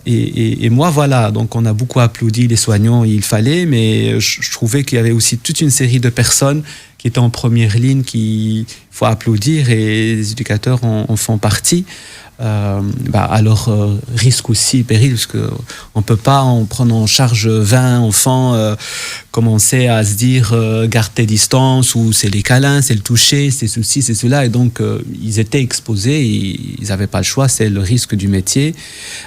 Et moi, voilà, donc on a beaucoup applaudi les soignants, il fallait, mais je trouvais qu'il y avait aussi toute une série de personnes qui étaient en première ligne, qu'il faut applaudir, et les éducateurs en font partie. À leur risque aussi, péril, parce qu'on ne peut pas, en prenant en charge 20 enfants, commencer à se dire garde tes distances, ou c'est les câlins, c'est le toucher, c'est ceci, c'est cela. Et donc, ils étaient exposés, ils n'avaient pas le choix, c'est le risque du métier.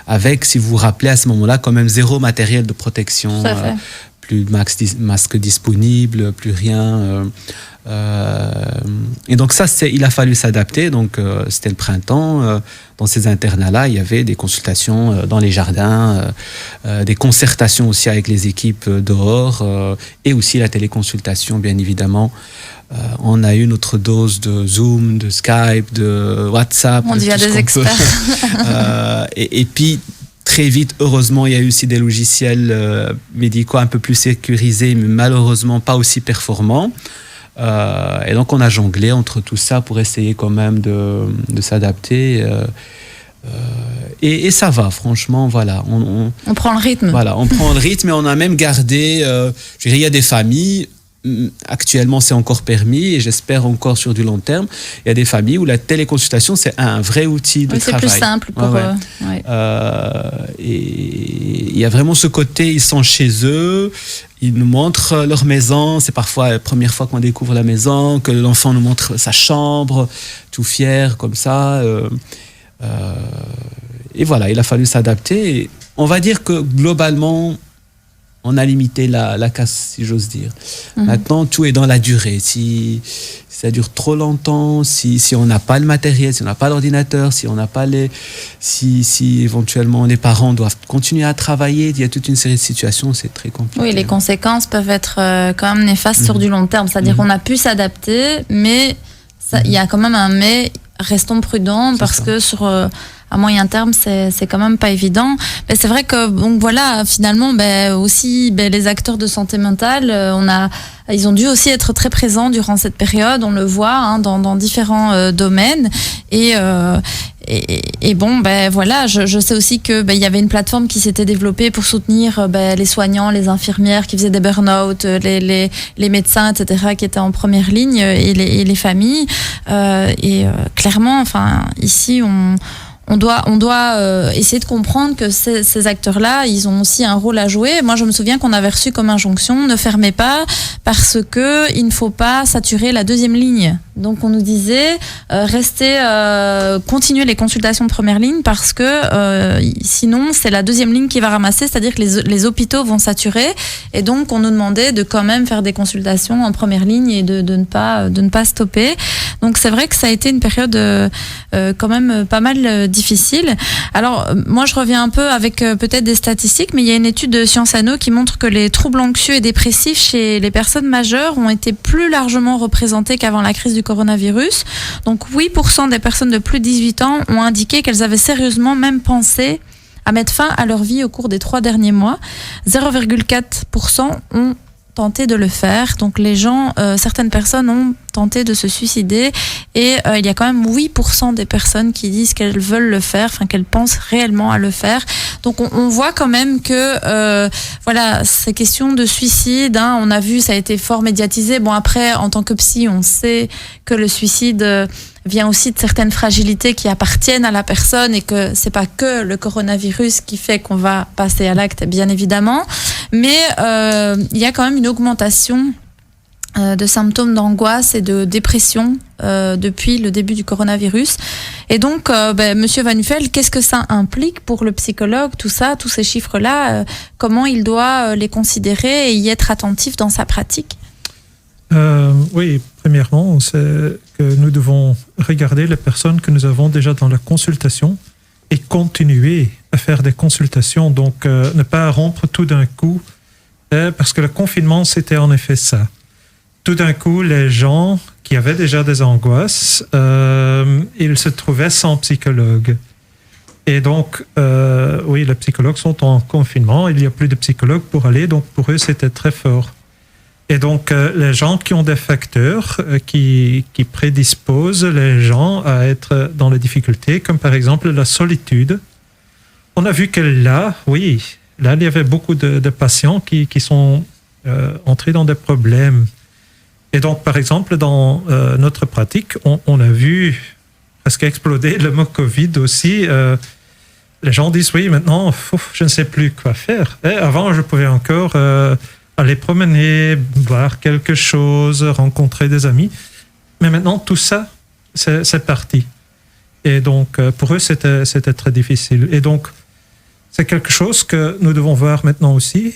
Avec, si vous vous rappelez, à ce moment-là, quand même 0 matériel de protection, plus de masque disponible, plus rien. Et donc ça, il a fallu s'adapter. Donc c'était le printemps. Dans ces internats-là, il y avait des consultations dans les jardins, des concertations aussi avec les équipes dehors, et aussi la téléconsultation, bien évidemment. On a eu notre dose de Zoom, de Skype, de WhatsApp. On dit à des experts. Et puis, très vite, heureusement, il y a eu aussi des logiciels médicaux un peu plus sécurisés, mais malheureusement pas aussi performants. Et donc, on a jonglé entre tout ça pour essayer quand même de s'adapter. Et ça va, franchement, voilà. On prend le rythme. Voilà, on prend le rythme, et on a même gardé... je dirais, il y a des familles... Actuellement, c'est encore permis, et j'espère encore sur du long terme. Il y a des familles où la téléconsultation, c'est un vrai outil de travail. C'est plus simple pour eux. Et il y a vraiment ce côté, ils sont chez eux, ils nous montrent leur maison. C'est parfois la première fois qu'on découvre la maison, que l'enfant nous montre sa chambre, tout fier, comme ça. Et voilà, il a fallu s'adapter. Et on va dire que globalement, on a limité la casse, si j'ose dire. Maintenant, tout est dans la durée. Si ça dure trop longtemps, si on n'a pas le matériel, si on n'a pas l'ordinateur, si on n'a pas si éventuellement les parents doivent continuer à travailler, il y a toute une série de situations, c'est très compliqué. Oui, les conséquences peuvent être quand même néfastes sur du long terme. C'est-à-dire qu'on a pu s'adapter, mais il y a quand même un mais. Restons prudents, parce que à moyen terme, c'est quand même pas évident. Mais c'est vrai que, donc voilà, finalement, aussi, les acteurs de santé mentale, ils ont dû aussi être très présents durant cette période. On le voit dans différents domaines. Et bon, voilà, je sais aussi que il y avait une plateforme qui s'était développée pour soutenir les soignants, les infirmières qui faisaient des burn-out, les médecins, etc., qui étaient en première ligne, et les familles. Clairement, enfin, ici, on doit essayer de comprendre que ces acteurs-là, ils ont aussi un rôle à jouer. Moi, je me souviens qu'on avait reçu comme injonction, ne fermez pas, parce que il ne faut pas saturer la deuxième ligne. Donc, on nous disait, continuez les consultations de première ligne, parce que sinon, c'est la deuxième ligne qui va ramasser, c'est-à-dire que les hôpitaux vont saturer. Et donc, on nous demandait de quand même faire des consultations en première ligne et de ne pas stopper. Donc, c'est vrai que ça a été une période quand même pas mal difficile. Alors, moi, je reviens un peu avec peut-être des statistiques, mais il y a une étude de Sciences Anno qui montre que les troubles anxieux et dépressifs chez les personnes majeures ont été plus largement représentés qu'avant la crise du coronavirus. Donc, 8% des personnes de plus de 18 ans ont indiqué qu'elles avaient sérieusement même pensé à mettre fin à leur vie au cours des 3 derniers mois. 0,4% ont tenté de le faire. Donc certaines personnes ont tenté de se suicider, et il y a quand même 8% des personnes qui disent qu'elles veulent le faire, enfin qu'elles pensent réellement à le faire. Donc on voit quand même que ces questions de suicide, on a vu, ça a été fort médiatisé. Bon, après, en tant que psy, on sait que le suicide vient aussi de certaines fragilités qui appartiennent à la personne, et que c'est pas que le coronavirus qui fait qu'on va passer à l'acte, bien évidemment, mais il y a quand même une augmentation de symptômes d'angoisse et de dépression depuis le début du coronavirus. Et donc, Monsieur Van Uffel, qu'est-ce que ça implique pour le psychologue, tout ça, tous ces chiffres-là, comment il doit les considérer et y être attentif dans sa pratique? Oui, premièrement, c'est que nous devons regarder les personnes que nous avons déjà dans la consultation et continuer à faire des consultations, donc ne pas rompre tout d'un coup, parce que le confinement, c'était en effet ça. Tout d'un coup, les gens qui avaient déjà des angoisses, ils se trouvaient sans psychologue. Et donc, oui, les psychologues sont en confinement, il n'y a plus de psychologues pour aller, donc pour eux, c'était très fort. Et donc, les gens qui ont des facteurs qui prédisposent les gens à être dans les difficultés, comme par exemple la solitude, on a vu que là, oui, là, il y avait beaucoup de patients qui sont entrés dans des problèmes. Et donc, par exemple, dans notre pratique, on a vu presque exploser le mot Covid aussi. Les gens disent, oui, maintenant, je ne sais plus quoi faire. Et avant, je pouvais encore aller promener, voir quelque chose, rencontrer des amis. Mais maintenant, tout ça, c'est parti. Et donc, pour eux, c'était très difficile. Et donc, c'est quelque chose que nous devons voir maintenant aussi.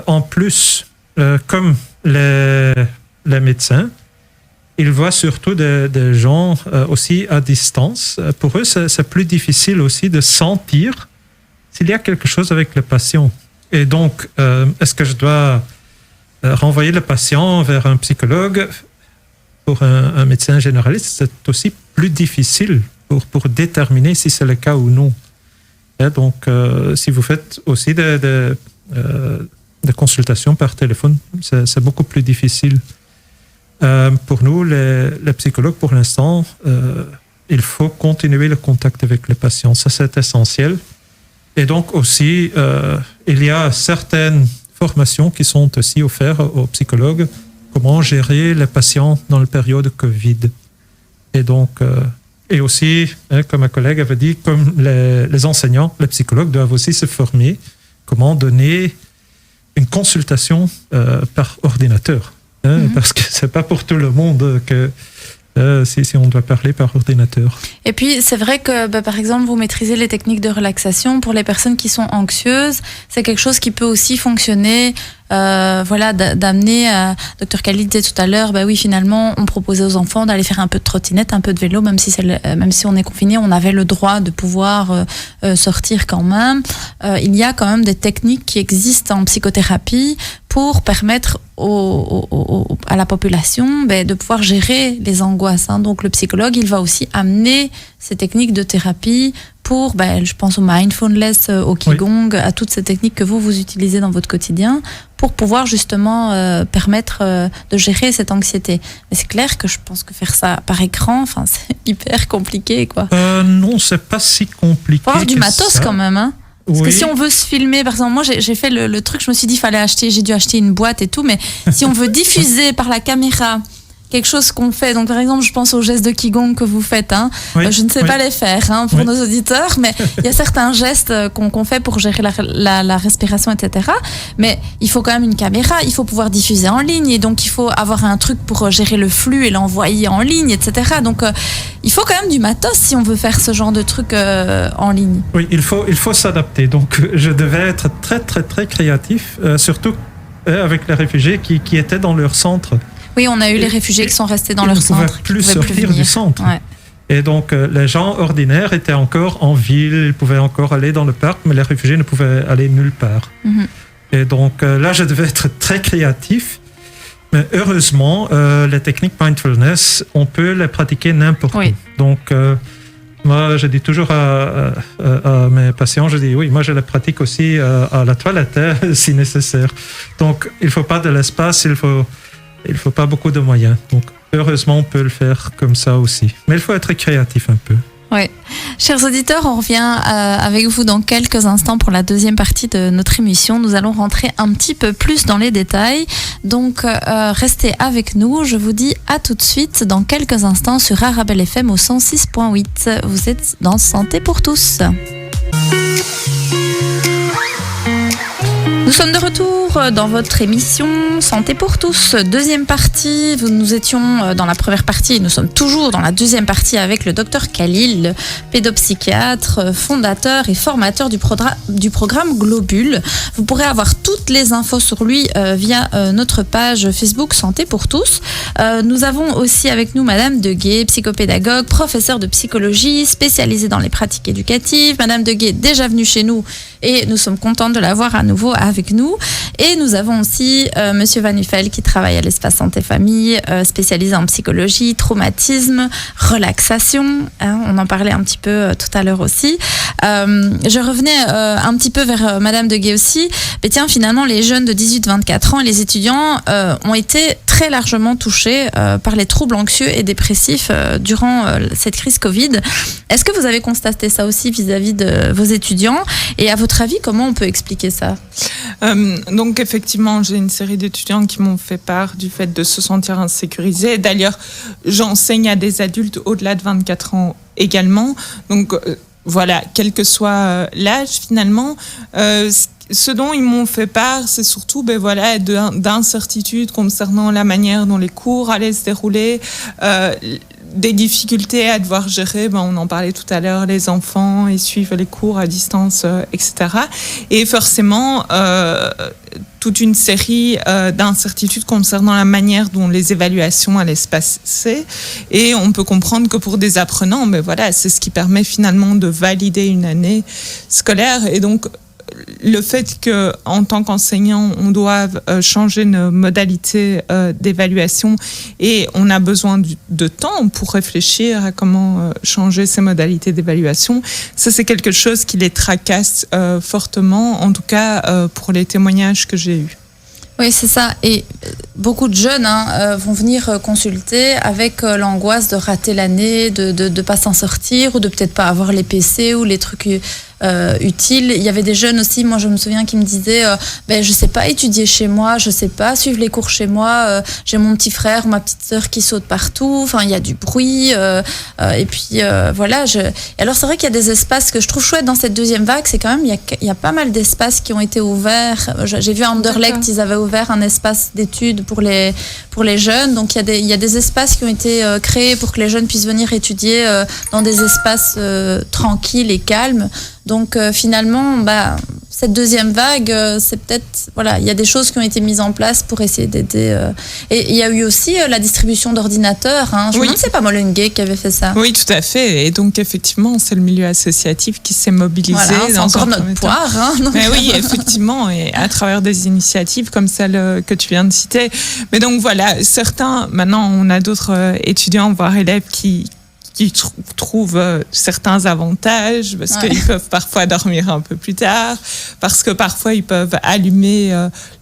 En plus, comme les médecins, ils voient surtout des gens aussi à distance. Pour eux, c'est plus difficile aussi de sentir s'il y a quelque chose avec le patient. Et donc, est-ce que je dois renvoyer le patient vers un psychologue? Pour un médecin généraliste, c'est aussi plus difficile pour déterminer si c'est le cas ou non. Et donc, si vous faites aussi des consultations par téléphone, c'est beaucoup plus difficile. Pour nous, les psychologues, pour l'instant, il faut continuer le contact avec les patients. Ça, c'est essentiel. Et donc aussi, il y a certaines formations qui sont aussi offertes aux psychologues, comment gérer les patients dans la période Covid. Et donc, et aussi, comme ma collègue avait dit, comme les enseignants, les psychologues doivent aussi se former, comment donner une consultation par ordinateur. Parce que c'est pas pour tout le monde que si on doit parler par ordinateur. Et puis, c'est vrai que, par exemple, vous maîtrisez les techniques de relaxation pour les personnes qui sont anxieuses. C'est quelque chose qui peut aussi fonctionner, d'amener, Dr Khalid disait tout à l'heure, oui, finalement, on proposait aux enfants d'aller faire un peu de trottinette, un peu de vélo, même si on est confiné, on avait le droit de pouvoir sortir quand même. Il y a quand même des techniques qui existent en psychothérapie pour permettre à la population de pouvoir gérer les angoisses. Donc le psychologue, il va aussi amener ces techniques de thérapie pour, je pense au mindfulness, au qigong, à toutes ces techniques que vous utilisez dans votre quotidien pour pouvoir justement permettre de gérer cette anxiété. Mais c'est clair que je pense que faire ça par écran, c'est hyper compliqué, quoi. Non, c'est pas si compliqué. Faut avoir du matos ça. Quand même, hein. Parce que si on veut se filmer, par exemple, moi j'ai fait le truc, je me suis dit j'ai dû acheter une boîte et tout, mais si on veut diffuser par la caméra quelque chose qu'on fait, donc par exemple je pense aux gestes de qigong que vous faites, je ne sais pas les faire pour nos auditeurs, mais il y a certains gestes qu'on fait pour gérer la respiration, etc. Mais il faut quand même une caméra, il faut pouvoir diffuser en ligne, et donc il faut avoir un truc pour gérer le flux et l'envoyer en ligne, etc. Donc il faut quand même du matos si on veut faire ce genre de truc en ligne. Oui, il faut s'adapter. Donc je devais être très très très créatif, surtout avec les réfugiés qui étaient dans leur centre. Oui, on a eu les réfugiés qui sont restés dans leur centre. Ils ne pouvaient plus sortir du centre. Ouais. Et donc, les gens ordinaires étaient encore en ville, ils pouvaient encore aller dans le parc, mais les réfugiés ne pouvaient aller nulle part. Mm-hmm. Et donc, là, je devais être très créatif. Mais heureusement, les techniques mindfulness, on peut les pratiquer n'importe où. Donc, moi, je dis toujours à mes patients, moi, je les pratique aussi à la toilette, si nécessaire. Donc, il ne faut pas de l'espace, il faut pas beaucoup de moyens. Donc, heureusement, on peut le faire comme ça aussi. Mais il faut être créatif un peu. Oui. Chers auditeurs, on revient avec vous dans quelques instants pour la deuxième partie de notre émission. Nous allons rentrer un petit peu plus dans les détails. Donc, restez avec nous. Je vous dis à tout de suite dans quelques instants sur Arabelle FM au 106.8. Vous êtes dans Santé pour tous. Nous sommes de retour dans votre émission Santé pour tous, deuxième partie. Nous étions dans la première partie et nous sommes toujours dans la deuxième partie avec le docteur Khalil, pédopsychiatre, fondateur et formateur du programme Globule. Vous pourrez avoir toutes les infos sur lui via notre page Facebook Santé pour tous. Nous avons aussi avec nous Madame Deguet, psychopédagogue, professeure de psychologie, spécialisée dans les pratiques éducatives. Madame Deguet, déjà venue chez nous et nous sommes contents de la voir à nouveau avec nous. Et nous avons aussi Monsieur Van Uffel qui travaille à l'espace santé famille, spécialisé en psychologie, traumatisme, relaxation. On en parlait un petit peu tout à l'heure aussi. Je revenais un petit peu vers Madame Deguet aussi. Mais tiens, finalement, les jeunes de 18-24 ans et les étudiants ont été très largement touchés par les troubles anxieux et dépressifs durant cette crise Covid. Est-ce que vous avez constaté ça aussi vis-à-vis de vos étudiants? Et à votre avis, comment on peut expliquer ça? Donc effectivement, j'ai une série d'étudiants qui m'ont fait part du fait de se sentir insécurisés. D'ailleurs, j'enseigne à des adultes au-delà de 24 ans également. Donc voilà, quel que soit l'âge finalement, ce dont ils m'ont fait part, c'est surtout d'incertitudes concernant la manière dont les cours allaient se dérouler, des difficultés à devoir gérer, on en parlait tout à l'heure, les enfants et suivre les cours à distance, etc. Et forcément, toute une série d'incertitudes concernant la manière dont les évaluations allaient se passer. Et on peut comprendre que pour des apprenants, c'est ce qui permet finalement de valider une année scolaire. Et donc, le fait qu'en tant qu'enseignant, on doive changer nos modalités d'évaluation et on a besoin de temps pour réfléchir à comment changer ces modalités d'évaluation, ça c'est quelque chose qui les tracasse fortement, en tout cas pour les témoignages que j'ai eus. Oui, c'est ça. Et beaucoup de jeunes vont venir consulter avec l'angoisse de rater l'année, de pas s'en sortir ou de peut-être pas avoir les PC ou les trucs utiles. Il y avait des jeunes aussi, moi je me souviens, qui me disaient je sais pas étudier chez moi, je sais pas suivre les cours chez moi, j'ai mon petit frère ou ma petite sœur qui saute partout, enfin il y a du bruit et puis voilà. Et alors c'est vrai qu'il y a des espaces que je trouve chouettes dans cette deuxième vague, c'est quand même il y a pas mal d'espaces qui ont été ouverts. J'ai vu à Anderlecht, ils avaient ouvert un espace d'études pour les jeunes, donc il y a des espaces qui ont été créés pour que les jeunes puissent venir étudier dans des espaces tranquilles et calmes. Donc finalement, cette deuxième vague, c'est peut-être, il y a des choses qui ont été mises en place pour essayer d'aider. Et il y a eu aussi la distribution d'ordinateurs. Je me demande si c'est pas Molenbeek qui avait fait ça. Oui, tout à fait. Et donc effectivement, c'est le milieu associatif qui s'est mobilisé. Voilà, c'est encore notre poire. Mais oui, effectivement, et à travers des initiatives comme celle que tu viens de citer. Mais donc voilà, maintenant on a d'autres étudiants, voire élèves qui trouvent certains avantages parce qu'ils peuvent parfois dormir un peu plus tard, parce que parfois ils peuvent allumer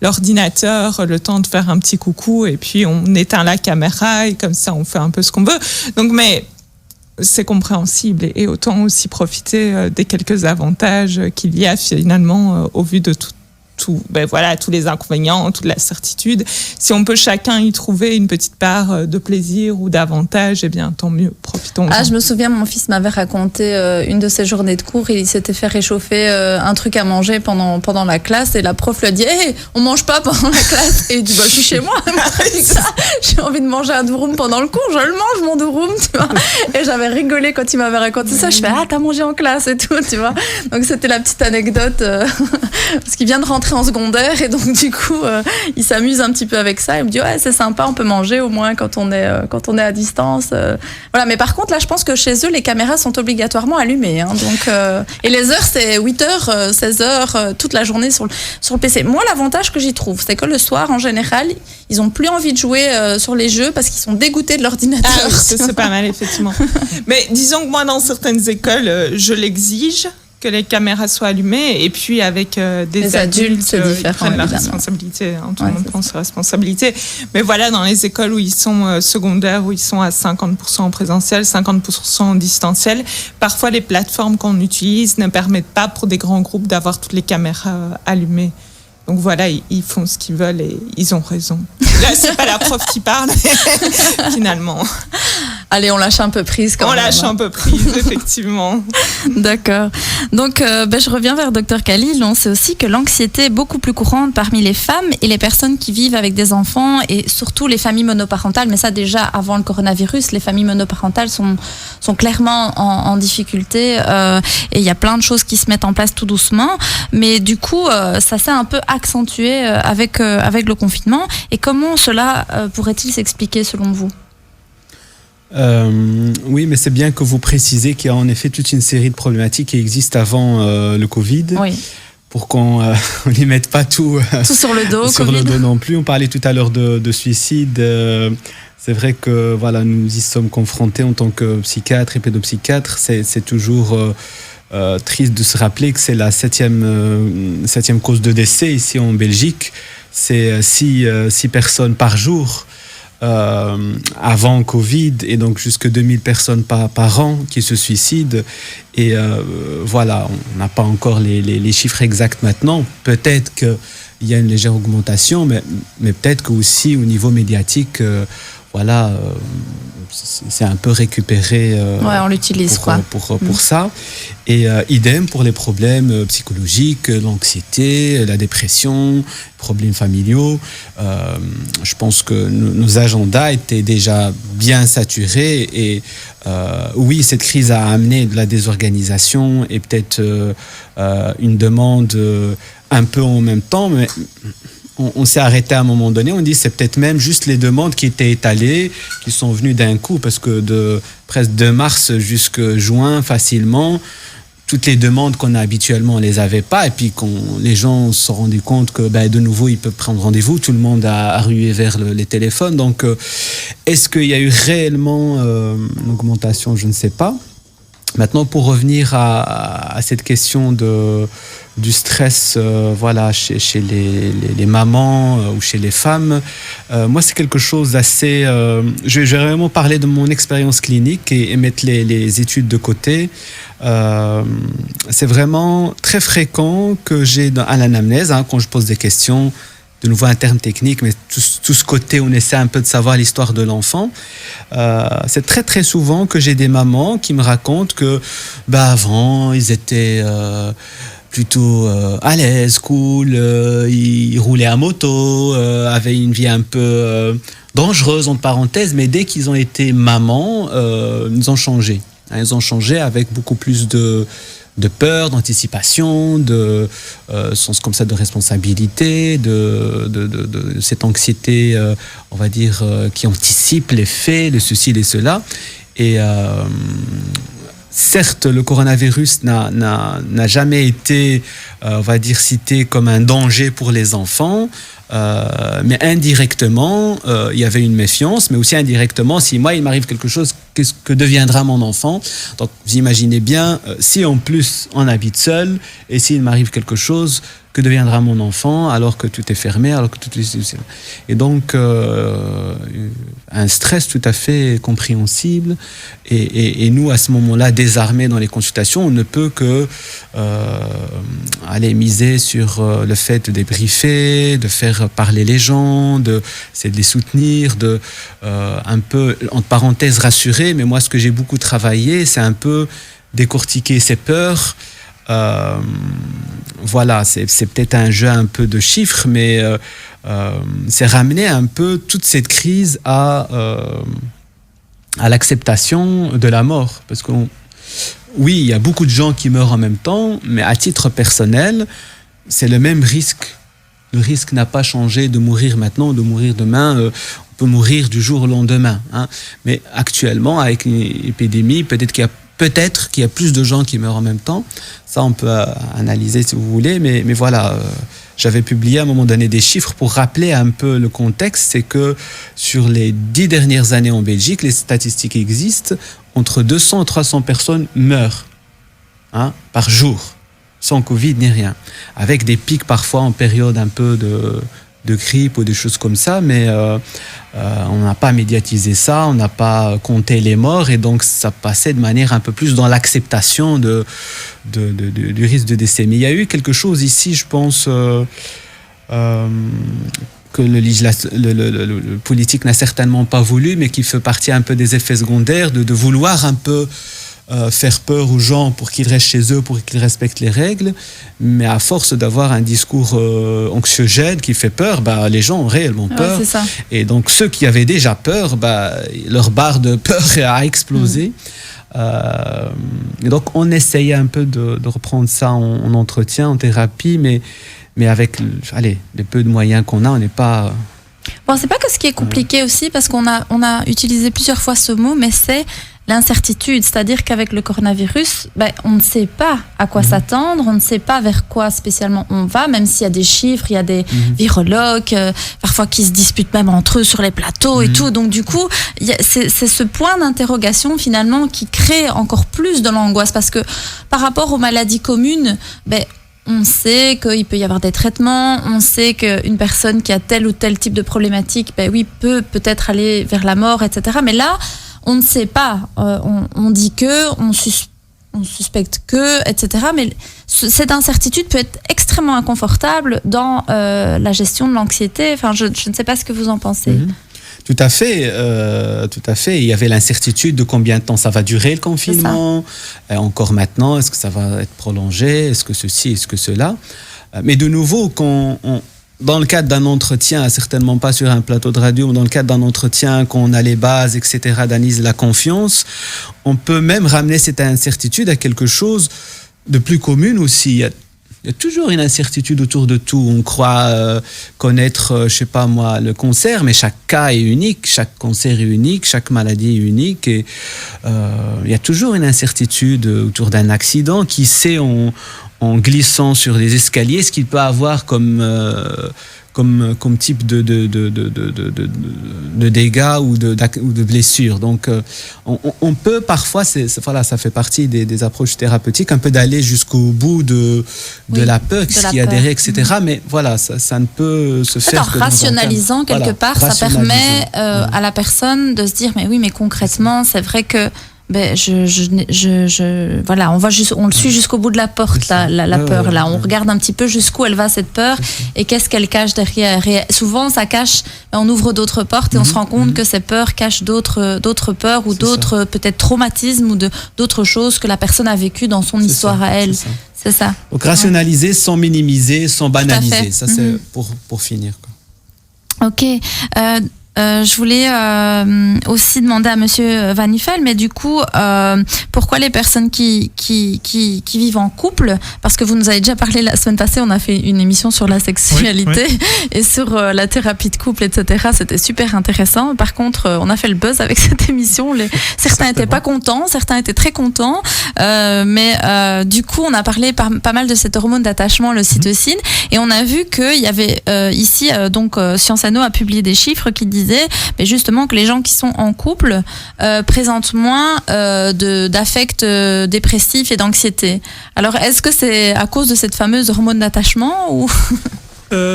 l'ordinateur le temps de faire un petit coucou et puis on éteint la caméra et comme ça on fait un peu ce qu'on veut. Donc mais c'est compréhensible et autant aussi profiter des quelques avantages qu'il y a finalement au vu de tous les inconvénients, toute la certitude. Si on peut chacun y trouver une petite part de plaisir ou d'avantage, eh bien, tant mieux, profitons-en. Je me souviens, mon fils m'avait raconté une de ses journées de cours, il s'était fait réchauffer un truc à manger pendant la classe et la prof lui a dit « Hey, on mange pas pendant la classe !» Et il dit « Je suis chez moi, j'ai envie de manger un durum pendant le cours, je le mange mon durum, tu vois. » Et j'avais rigolé quand il m'avait raconté ça, je fais « Ah, t'as mangé en classe et tout, tu vois. » Donc c'était la petite anecdote, parce qu'il vient de rentrer en secondaire et donc du coup il s'amuse un petit peu avec ça. Il me dit c'est sympa, on peut manger au moins quand on est à distance. Voilà, mais par contre là je pense que chez eux les caméras sont obligatoirement allumées. Donc et les heures c'est 8h, 16h toute la journée sur le PC. Moi l'avantage que j'y trouve c'est que le soir en général ils ont plus envie de jouer sur les jeux parce qu'ils sont dégoûtés de l'ordinateur. Ah, c'est pas mal effectivement. Mais disons que moi dans certaines écoles je l'exige que les caméras soient allumées et puis avec des adultes c'est différent, qui prennent la responsabilité, tout le monde prend ses responsabilités. Mais voilà, dans les écoles où ils sont secondaires, où ils sont à 50% en présentiel, 50% en distanciel, parfois les plateformes qu'on utilise ne permettent pas pour des grands groupes d'avoir toutes les caméras allumées. Donc voilà, ils font ce qu'ils veulent et ils ont raison. Là, c'est pas la prof qui parle, finalement. Allez, on lâche un peu prise quand même. On lâche un peu prise, effectivement. D'accord. Donc, je reviens vers Dr Khalil. On sait aussi que l'anxiété est beaucoup plus courante parmi les femmes et les personnes qui vivent avec des enfants et surtout les familles monoparentales. Mais ça, déjà, avant le coronavirus, les familles monoparentales sont clairement en difficulté et il y a plein de choses qui se mettent en place tout doucement. Mais du coup, ça s'est un peu accentué avec le confinement. Et comment cela pourrait-il s'expliquer selon vous ? Oui, mais c'est bien que vous précisez qu'il y a en effet toute une série de problématiques qui existent avant le Covid. Oui. Pour qu'on n'y mette pas tout sur le dos. Sur COVID. le dos non plus. On parlait tout à l'heure de suicide. C'est vrai que voilà, nous y sommes confrontés en tant que psychiatre et pédopsychiatre. C'est toujours triste de se rappeler que c'est la septième cause de décès ici en Belgique. C'est 6 personnes par jour. Avant Covid et donc jusque 2000 personnes par an qui se suicident et voilà, on n'a pas encore les chiffres exacts maintenant. Peut-être qu'il y a une légère augmentation, mais peut-être que aussi au niveau médiatique, voilà, c'est un peu récupéré on l'utilise pour ça. Et idem pour les problèmes psychologiques, l'anxiété, la dépression, problèmes familiaux. Je pense que nos agendas étaient déjà bien saturés et oui, cette crise a amené de la désorganisation et peut-être une demande un peu en même temps, mais on s'est arrêté à un moment donné, on dit c'est peut-être même juste les demandes qui étaient étalées, qui sont venues d'un coup, parce que presque de mars jusqu'à juin facilement, toutes les demandes qu'on a habituellement, on ne les avait pas, et puis les gens se sont rendus compte que de nouveau ils peuvent prendre rendez-vous, tout le monde a rué vers les téléphones, donc est-ce qu'il y a eu réellement une augmentation? Je ne sais pas. Maintenant, pour revenir à cette question du stress voilà, chez les mamans ou chez les femmes, moi, c'est quelque chose d'assez... je vais vraiment parler de mon expérience clinique et mettre les études de côté. C'est vraiment très fréquent que j'ai à l'anamnèse, quand je pose des questions, de nouveau un terme technique, mais tout ce côté, on essaie un peu de savoir l'histoire de l'enfant. C'est très très souvent que j'ai des mamans qui me racontent que avant, ils étaient plutôt à l'aise, cool, ils roulaient à moto, avaient une vie un peu dangereuse, entre parenthèses, mais dès qu'ils ont été mamans, ils ont changé. Ils ont changé avec beaucoup plus de peur, d'anticipation, de sens comme ça de responsabilité, de cette anxiété, on va dire, qui anticipe les faits, les ceci, les cela. Et certes, le coronavirus n'a jamais été, on va dire, cité comme un danger pour les enfants. Mais indirectement, il y avait une méfiance, mais aussi indirectement, si moi il m'arrive quelque chose, qu'est-ce que deviendra mon enfant? Donc vous imaginez bien, si en plus on habite seul, et s'il m'arrive quelque chose, que deviendra mon enfant alors que tout est fermé, alors que tout est... Et donc un stress tout à fait compréhensible, et nous à ce moment-là, désarmés dans les consultations, on ne peut que aller miser sur le fait de débriefer, de faire parler les gens, c'est de les soutenir, un peu, entre parenthèses, rassurer. Mais moi, ce que j'ai beaucoup travaillé, c'est un peu décortiquer ces peurs. Voilà, c'est peut-être un jeu un peu de chiffres, mais c'est ramener un peu toute cette crise à l'acceptation de la mort. Parce que oui, il y a beaucoup de gens qui meurent en même temps, mais à titre personnel, c'est le même risque. Le risque n'a pas changé de mourir maintenant ou de mourir demain. On peut mourir du jour au lendemain. Mais actuellement, avec une épidémie, peut-être qu'il y a plus de gens qui meurent en même temps. Ça, on peut analyser si vous voulez. Mais voilà, j'avais publié à un moment donné des chiffres pour rappeler un peu le contexte. C'est que sur les 10 dernières années en Belgique, les statistiques existent, entre 200 et 300 personnes meurent par jour, sans Covid ni rien. Avec des pics parfois en période un peu de grippe ou des choses comme ça, mais on n'a pas médiatisé ça, on n'a pas compté les morts, et donc ça passait de manière un peu plus dans l'acceptation du risque de décès. Mais il y a eu quelque chose ici, je pense, que le politique n'a certainement pas voulu, mais qui fait partie un peu des effets secondaires de vouloir un peu faire peur aux gens pour qu'ils restent chez eux, pour qu'ils respectent les règles. Mais à force d'avoir un discours anxiogène qui fait peur, les gens ont réellement peur. Ouais, c'est ça. Et donc ceux qui avaient déjà peur, leur barre de peur a explosé. Et donc on essayait un peu de reprendre ça en entretien, en thérapie, mais avec les peu de moyens qu'on a, on n'est pas... Bon, c'est pas que ce qui est compliqué aussi, parce qu'on a utilisé plusieurs fois ce mot, mais c'est l'incertitude. C'est-à-dire qu'avec le coronavirus, on ne sait pas à quoi s'attendre, on ne sait pas vers quoi spécialement on va, même s'il y a des chiffres, il y a des virologues, parfois qui se disputent même entre eux sur les plateaux et tout. Donc du coup, c'est ce point d'interrogation finalement qui crée encore plus de l'angoisse, parce que par rapport aux maladies communes, on sait qu'il peut y avoir des traitements, on sait qu'une personne qui a tel ou tel type de problématique, peut-être aller vers la mort, etc. Mais là, on ne sait pas. On dit que, on suspecte que, etc. Mais cette incertitude peut être extrêmement inconfortable dans la gestion de l'anxiété. Enfin, je ne sais pas ce que vous en pensez. Tout à fait. Il y avait l'incertitude de combien de temps ça va durer le confinement. Encore maintenant, est-ce que ça va être prolongé? Est-ce que ceci, est-ce que cela? Mais de nouveau, dans le cadre d'un entretien, certainement pas sur un plateau de radio, mais dans le cadre d'un entretien, qu'on a les bases, etc., d'analyse de la confiance, on peut même ramener cette incertitude à quelque chose de plus commun aussi. Il y a toujours une incertitude autour de tout. On croit connaître, le cancer, mais chaque cas est unique, chaque cancer est unique, chaque maladie est unique. Et il y a toujours une incertitude autour d'un accident. Qui sait en glissant sur les escaliers ce qu'il peut avoir comme type de dégâts ou de blessures. Donc, on peut parfois, ça fait partie des approches thérapeutiques, un peu d'aller jusqu'au bout de la peur, ce qui adhérait, etc. Mais voilà, ça ne peut se faire que rationalisant quelque part, ça permet à la personne de se dire, mais oui, mais concrètement, c'est vrai que on le suit jusqu'au bout de la porte, la peur. Là, on regarde un petit peu jusqu'où elle va, cette peur, et qu'est-ce qu'elle cache derrière. Et souvent, ça cache, on ouvre d'autres portes et on se rend compte que ces peurs cachent d'autres peurs ou d'autres peut-être traumatismes ou d'autres choses que la personne a vécues dans son histoire à elle. C'est ça. Donc rationaliser sans minimiser, sans banaliser. Ça, c'est pour finir, quoi. Ok. Je voulais aussi demander à Monsieur Van Nuffel, mais du coup, pourquoi les personnes qui vivent en couple, parce que vous nous avez déjà parlé la semaine passée, on a fait une émission sur la sexualité et sur la thérapie de couple, etc. C'était super intéressant. Par contre, on a fait le buzz avec cette émission. Certains n'étaient pas contents, certains étaient très contents, mais du coup, on a parlé pas mal de cette hormone d'attachement, l'ocytocine, et on a vu qu'il y avait ici, Sciences & Nos a publié des chiffres qui disaient mais justement que les gens qui sont en couple présentent moins d'affects dépressifs et d'anxiété. Alors, est-ce que c'est à cause de cette fameuse hormone d'attachement ou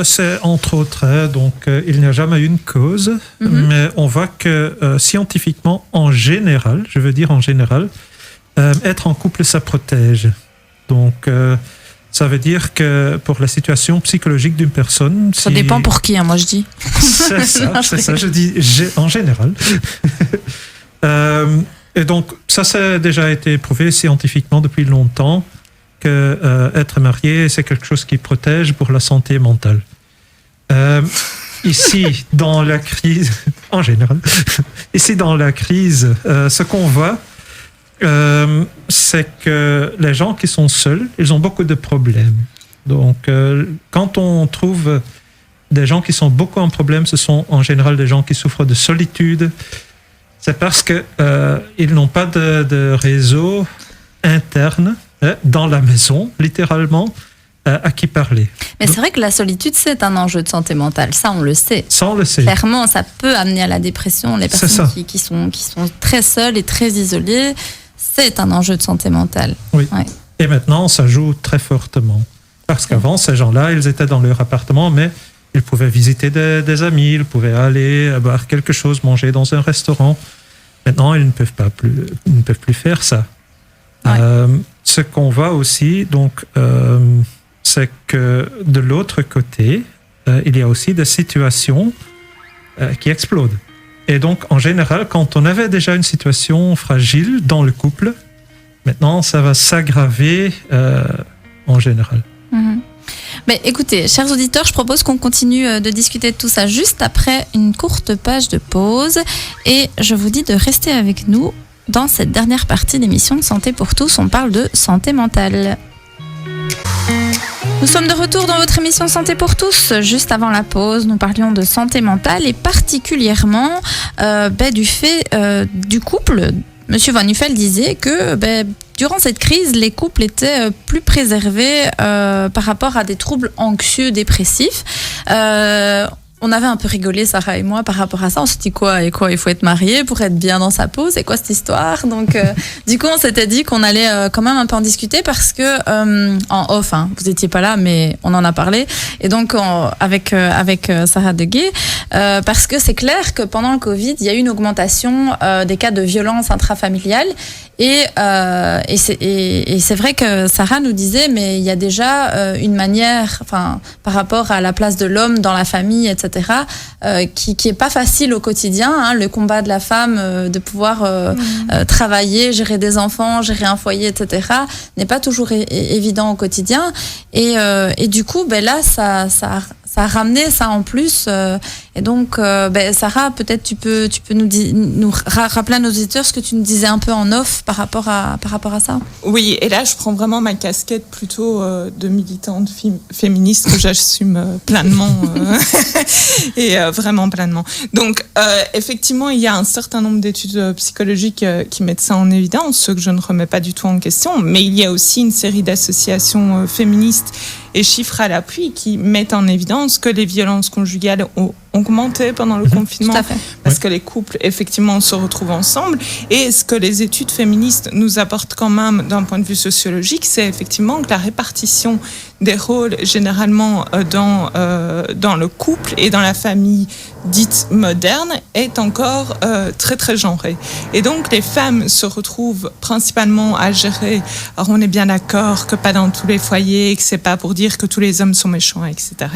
c'est entre autres, il n'y a jamais une cause, mais on voit que scientifiquement, en général, être en couple, ça protège. Donc, ça veut dire que pour la situation psychologique d'une personne... Ça dépend pour qui, moi je dis. C'est ça, je dis en général. Et donc, ça a déjà été prouvé scientifiquement depuis longtemps que être marié, c'est quelque chose qui protège pour la santé mentale. Ici, dans la crise, en général, ce qu'on voit, c'est que les gens qui sont seuls, ils ont beaucoup de problèmes. Donc, quand on trouve des gens qui sont beaucoup en problème, ce sont en général des gens qui souffrent de solitude. C'est parce que ils n'ont pas de réseau interne dans la maison, littéralement, à qui parler. Mais c'est vrai que la solitude, c'est un enjeu de santé mentale. Ça, on le sait. Ça, on le sait. Clairement, ça peut amener à la dépression. Les personnes qui sont très seules et très isolées, c'est un enjeu de santé mentale. Oui. Ouais. Et maintenant, ça joue très fortement. Parce qu'avant, ces gens-là, ils étaient dans leur appartement, mais ils pouvaient visiter des amis, ils pouvaient aller boire quelque chose, manger dans un restaurant. Maintenant, ils ne peuvent plus faire ça. Ouais. Ce qu'on voit aussi, c'est que de l'autre côté, il y a aussi des situations qui explosent. Et donc, en général, quand on avait déjà une situation fragile dans le couple, maintenant, ça va s'aggraver en général. Mhm. Mais écoutez, chers auditeurs, je propose qu'on continue de discuter de tout ça juste après une courte page de pause. Et je vous dis de rester avec nous dans cette dernière partie d'émission de Santé pour tous. On parle de santé mentale. Nous sommes de retour dans votre émission Santé pour tous. Juste avant la pause, nous parlions de santé mentale et particulièrement du fait du couple. Monsieur Van Nuffel disait que durant cette crise, les couples étaient plus préservés par rapport à des troubles anxieux, dépressifs. On avait un peu rigolé, Sarah et moi, par rapport à ça. On s'est dit quoi, il faut être marié pour être bien dans sa peau. C'est quoi cette histoire? Donc, du coup, on s'était dit qu'on allait quand même un peu en discuter parce que en off, vous étiez pas là, mais on en a parlé. Et donc, avec Sarah Deguet, parce que c'est clair que pendant le Covid, il y a eu une augmentation des cas de violence intrafamiliale. Et c'est vrai que Sarah nous disait, mais il y a déjà une manière, par rapport à la place de l'homme dans la famille, etc., qui est pas facile au quotidien, le combat de la femme de pouvoir travailler, gérer des enfants, gérer un foyer, etc., n'est pas toujours évident au quotidien. Et du coup, là, ça a ramené ça en plus. Et donc, Sarah, peut-être tu peux nous rappeler à nos auditeurs ce que tu nous disais un peu en off par rapport à ça. Oui, et là, je prends vraiment ma casquette plutôt de militante féministe que j'assume pleinement et vraiment pleinement. Donc, effectivement, il y a un certain nombre d'études psychologiques qui mettent ça en évidence, ce que je ne remets pas du tout en question, mais il y a aussi une série d'associations féministes et chiffres à l'appui qui mettent en évidence que les violences conjugales ont augmenté pendant le confinement parce que les couples effectivement se retrouvent ensemble. Et ce que les études féministes nous apportent quand même d'un point de vue sociologique, c'est effectivement que la répartition des rôles généralement dans le couple et dans la famille dite moderne est encore très très genrée. Et donc les femmes se retrouvent principalement à gérer, alors on est bien d'accord que pas dans tous les foyers, que c'est pas pour dire que tous les hommes sont méchants, etc.,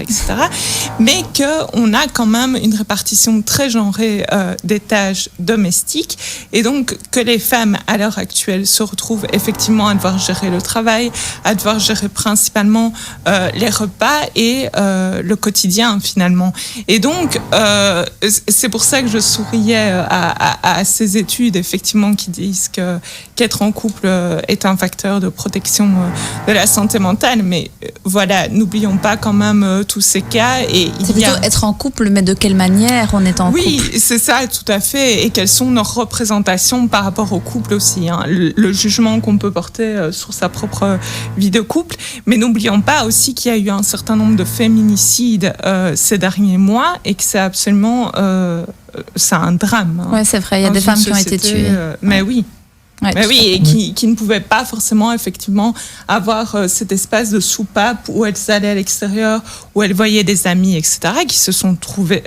mais qu'on a quand même une répartition très genrée des tâches domestiques, et donc que les femmes à l'heure actuelle se retrouvent effectivement à devoir gérer le travail, à devoir gérer principalement les repas et le quotidien finalement. Et donc c'est pour ça que je souriais à ces études effectivement qui disent qu'être en couple est un facteur de protection de la santé mentale, mais voilà, n'oublions pas quand même tous ces cas. Et c'est plutôt être en couple, mais de quelle manière on est en couple? Oui, c'est ça, tout à fait. Et quelles sont nos représentations par rapport au couple aussi, le jugement qu'on peut porter sur sa propre vie de couple. Mais n'oublions pas aussi qu'il y a eu un certain nombre de féminicides ces derniers mois et que c'est absolument c'est un drame. Oui, c'est vrai, il y a des femmes qui ont été tuées. Mais oui. Ouais, et qui ne pouvaient pas forcément effectivement avoir cet espace de soupape où elles allaient à l'extérieur, où elles voyaient des amis, etc., qui se sont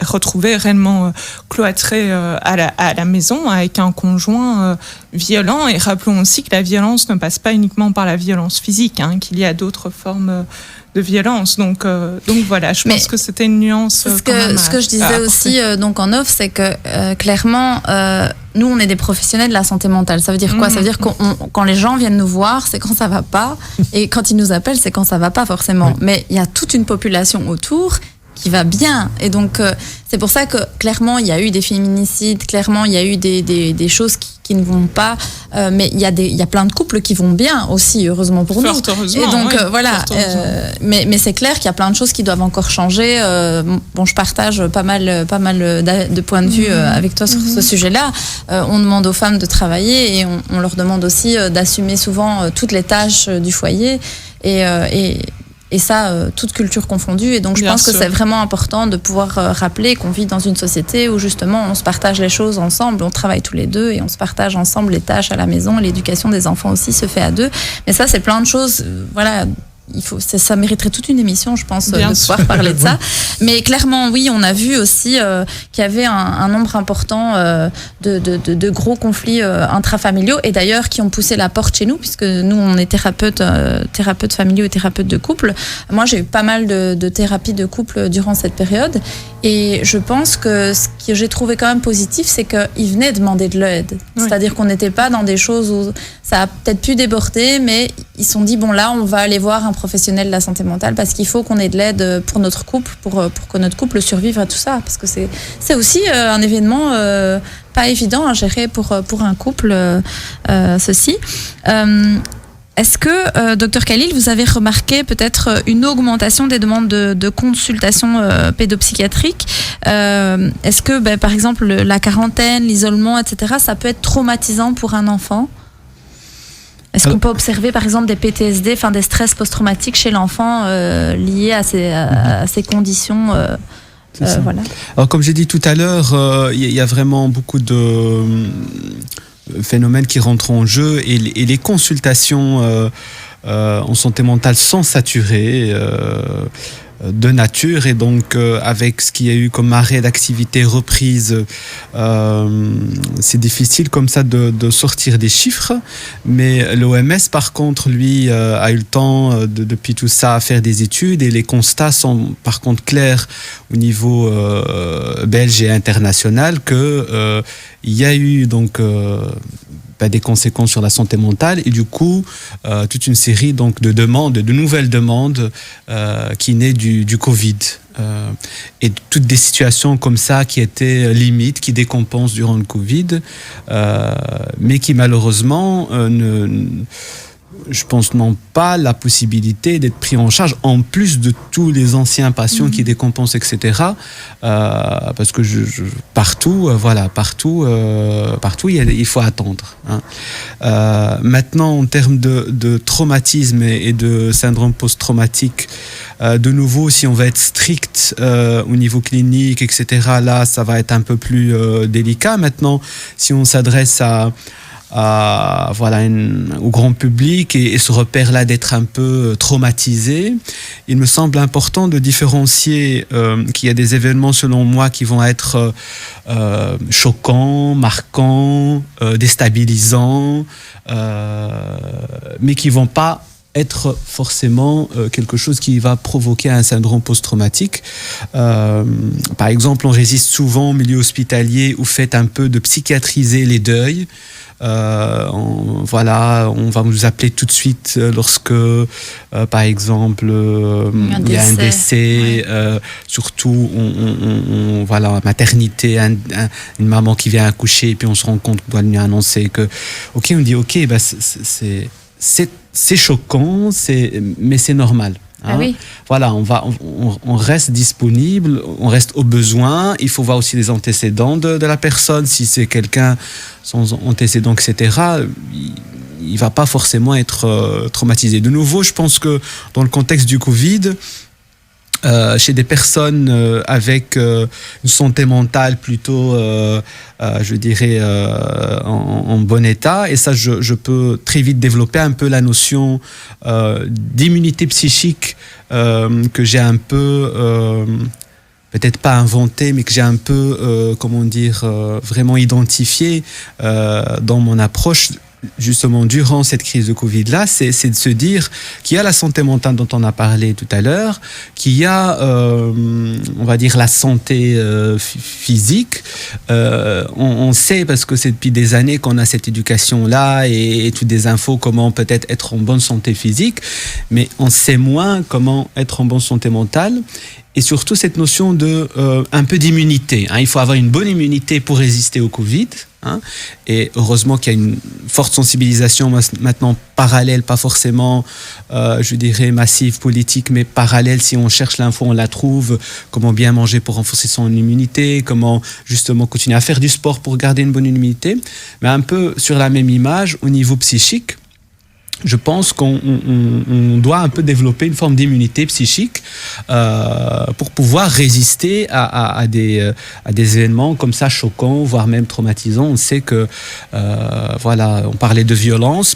retrouvées réellement cloîtrées à la maison avec un conjoint violent. Et rappelons aussi que la violence ne passe pas uniquement par la violence physique, qu'il y a d'autres formes de violence. Donc voilà, je pense que c'était une nuance. Ce que je disais aussi donc en off, c'est que clairement, nous, on est des professionnels de la santé mentale. Ça veut dire quoi? Ça veut dire que quand les gens viennent nous voir, c'est quand ça va pas. Et quand ils nous appellent, c'est quand ça va pas forcément. Mais il y a toute une population autour qui va bien. Et donc, c'est pour ça que clairement, il y a eu des féminicides, clairement, il y a eu des choses qui ne vont pas. Mais il y a plein de couples qui vont bien aussi, heureusement pour nous. Heureusement, et donc, voilà. Mais c'est clair qu'il y a plein de choses qui doivent encore changer. Je partage pas mal de points de vue avec toi sur ce sujet-là. On demande aux femmes de travailler et on leur demande aussi d'assumer souvent toutes les tâches du foyer. Et ça, toute culture confondue. Et donc, je pense que c'est vraiment important de pouvoir rappeler qu'on vit dans une société où, justement, on se partage les choses ensemble, on travaille tous les deux et on se partage ensemble les tâches à la maison. L'éducation des enfants aussi se fait à deux. Mais ça, c'est plein de choses, ça mériterait toute une émission, je pense, Bien de pouvoir parler de ça. Mais clairement, oui, on a vu aussi qu'il y avait un nombre important de gros conflits intrafamiliaux, et d'ailleurs qui ont poussé la porte chez nous, puisque nous, on est thérapeutes familiaux et thérapeutes de couple. Moi, j'ai eu pas mal de thérapies de couple durant cette période, et je pense que ce que j'ai trouvé quand même positif, c'est qu'ils venaient demander de l'aide. Oui. C'est-à-dire qu'on n'était pas dans des choses où ça a peut-être pu déborder, mais ils se sont dit, bon là, on va aller voir un professionnel de la santé mentale parce qu'il faut qu'on ait de l'aide pour notre couple, pour que notre couple survive à tout ça. Parce que c'est aussi un événement pas évident à gérer pour un couple, ceci. Est-ce que, Dr Khalil, vous avez remarqué peut-être une augmentation des demandes de consultation pédopsychiatrique? Est-ce que, par exemple, la quarantaine, l'isolement, etc., ça peut être traumatisant pour un enfant? Est-ce qu'on peut observer, par exemple, des PTSD, des stress post-traumatiques chez l'enfant liés à ces conditions voilà. Alors, comme j'ai dit tout à l'heure, il y a vraiment beaucoup de phénomènes qui rentrent en jeu, et les consultations en santé mentale sont saturées de nature, et donc avec ce qu'il y a eu comme arrêt d'activité, reprise, c'est difficile comme ça de sortir des chiffres, mais l'OMS par contre lui a eu le temps depuis tout ça à faire des études, et les constats sont par contre clairs au niveau belge et international que il y a eu donc des conséquences sur la santé mentale, et du coup toute une série donc de nouvelles demandes qui naît du Covid, et toutes des situations comme ça qui étaient limites, qui décompensent durant le Covid, mais qui malheureusement je pense, n'ont pas la possibilité d'être pris en charge, en plus de tous les anciens patients qui décompensent, etc. Parce que partout, il faut attendre. Maintenant, en termes de traumatisme et de syndrome post-traumatique, de nouveau, si on va être strict au niveau clinique, etc., là, ça va être un peu plus délicat. Maintenant, si on s'adresse au grand public et ce repère-là d'être un peu traumatisé, il me semble important de différencier qu'il y a des événements, selon moi, qui vont être choquants, marquants, déstabilisants, mais qui vont pas être forcément quelque chose qui va provoquer un syndrome post-traumatique. Par exemple, on résiste souvent au milieu hospitalier où fait un peu de psychiatriser les deuils. On va nous appeler tout de suite lorsque, par exemple, il y a un décès, surtout en maternité, une maman qui vient accoucher, et puis on se rend compte qu'on doit lui annoncer que, on dit, c'est choquant, mais c'est normal. Ah oui. Voilà, on reste disponible, on reste au besoin. Il faut voir aussi les antécédents de la personne. Si c'est quelqu'un sans antécédents, etc., il ne va pas forcément être traumatisé. De nouveau, je pense que dans le contexte du Covid, chez des personnes avec une santé mentale plutôt, je dirais, en bon état. Et ça, je peux très vite développer un peu la notion d'immunité psychique que j'ai un peu, peut-être pas inventé, mais que j'ai un peu, vraiment identifié dans mon approche. Justement, durant cette crise de Covid-là, c'est de se dire qu'il y a la santé mentale dont on a parlé tout à l'heure, qu'il y a, on va dire, la santé physique. On sait, parce que c'est depuis des années qu'on a cette éducation-là et toutes des infos comment peut-être être en bonne santé physique, mais on sait moins comment être en bonne santé mentale. Et surtout cette notion de un peu d'immunité. Il faut avoir une bonne immunité pour résister au Covid. Et heureusement qu'il y a une forte sensibilisation maintenant parallèle, pas forcément, je dirais, massive, politique, mais parallèle. Si on cherche l'info, on la trouve. Comment bien manger pour renforcer son immunité, comment justement continuer à faire du sport pour garder une bonne immunité. Mais un peu sur la même image, au niveau psychique, je pense qu'on doit un peu développer une forme d'immunité psychique pour pouvoir résister à des événements comme ça choquants, voire même traumatisants. On sait que, on parlait de violence,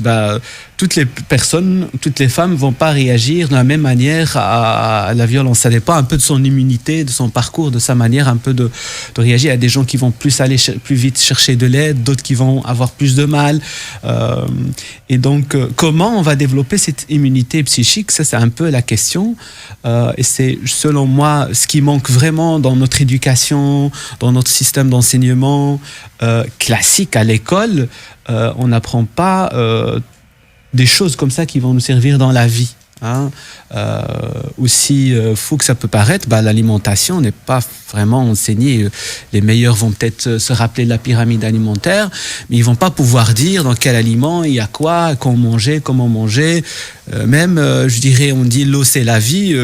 toutes les personnes, toutes les femmes vont pas réagir de la même manière à la violence. Ça dépend un peu de son immunité, de son parcours, de sa manière un peu de réagir. Il y a des gens qui vont plus aller plus vite chercher de l'aide, d'autres qui vont avoir plus de mal. Et donc, comment on va développer cette immunité psychique? Ça, c'est un peu la question. Et c'est, selon moi, ce qui manque vraiment dans notre éducation, dans notre système d'enseignement classique à l'école. On n'apprend pas des choses comme ça qui vont nous servir dans la vie. Aussi fou que ça peut paraître, l'alimentation n'est pas vraiment enseignée. Les meilleurs vont peut-être se rappeler de la pyramide alimentaire, mais ils vont pas pouvoir dire dans quel aliment il y a quoi, quand manger, comment manger. Même, je dirais, on dit l'eau c'est la vie.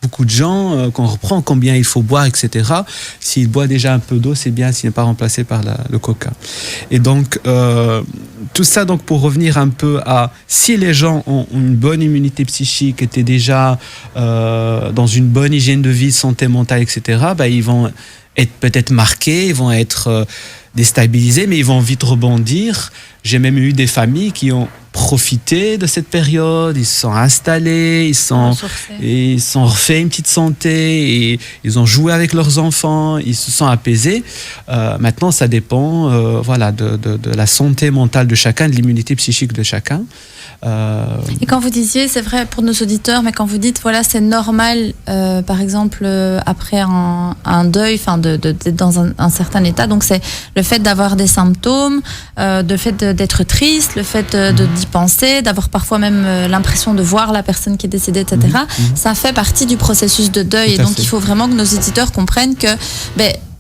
Beaucoup de gens, quand on reprend combien il faut boire, etc. S'il boit déjà un peu d'eau, c'est bien s'il n'est pas remplacé par le coca. Et donc, tout ça, donc, pour revenir un peu à si les gens ont une bonne immunité psychique, étaient déjà dans une bonne hygiène de vie, santé mentale, etc., ils vont être peut-être marqués, ils vont être déstabilisés, mais ils vont vite rebondir. J'ai même eu des familles qui ont profité de cette période, ils se sont installés, ils sont refait une petite santé, et ils ont joué avec leurs enfants, ils se sont apaisés. Maintenant, ça dépend de la santé mentale de chacun, de l'immunité psychique de chacun. Et quand vous disiez, c'est vrai pour nos auditeurs, mais quand vous dites c'est normal, par exemple après un deuil, d'être dans un certain état, donc c'est le fait d'avoir des symptômes, le fait d'être triste, le fait d'y penser, d'avoir parfois même l'impression de voir la personne qui est décédée, etc. Ça fait partie du processus de deuil, et donc il faut vraiment que nos auditeurs comprennent que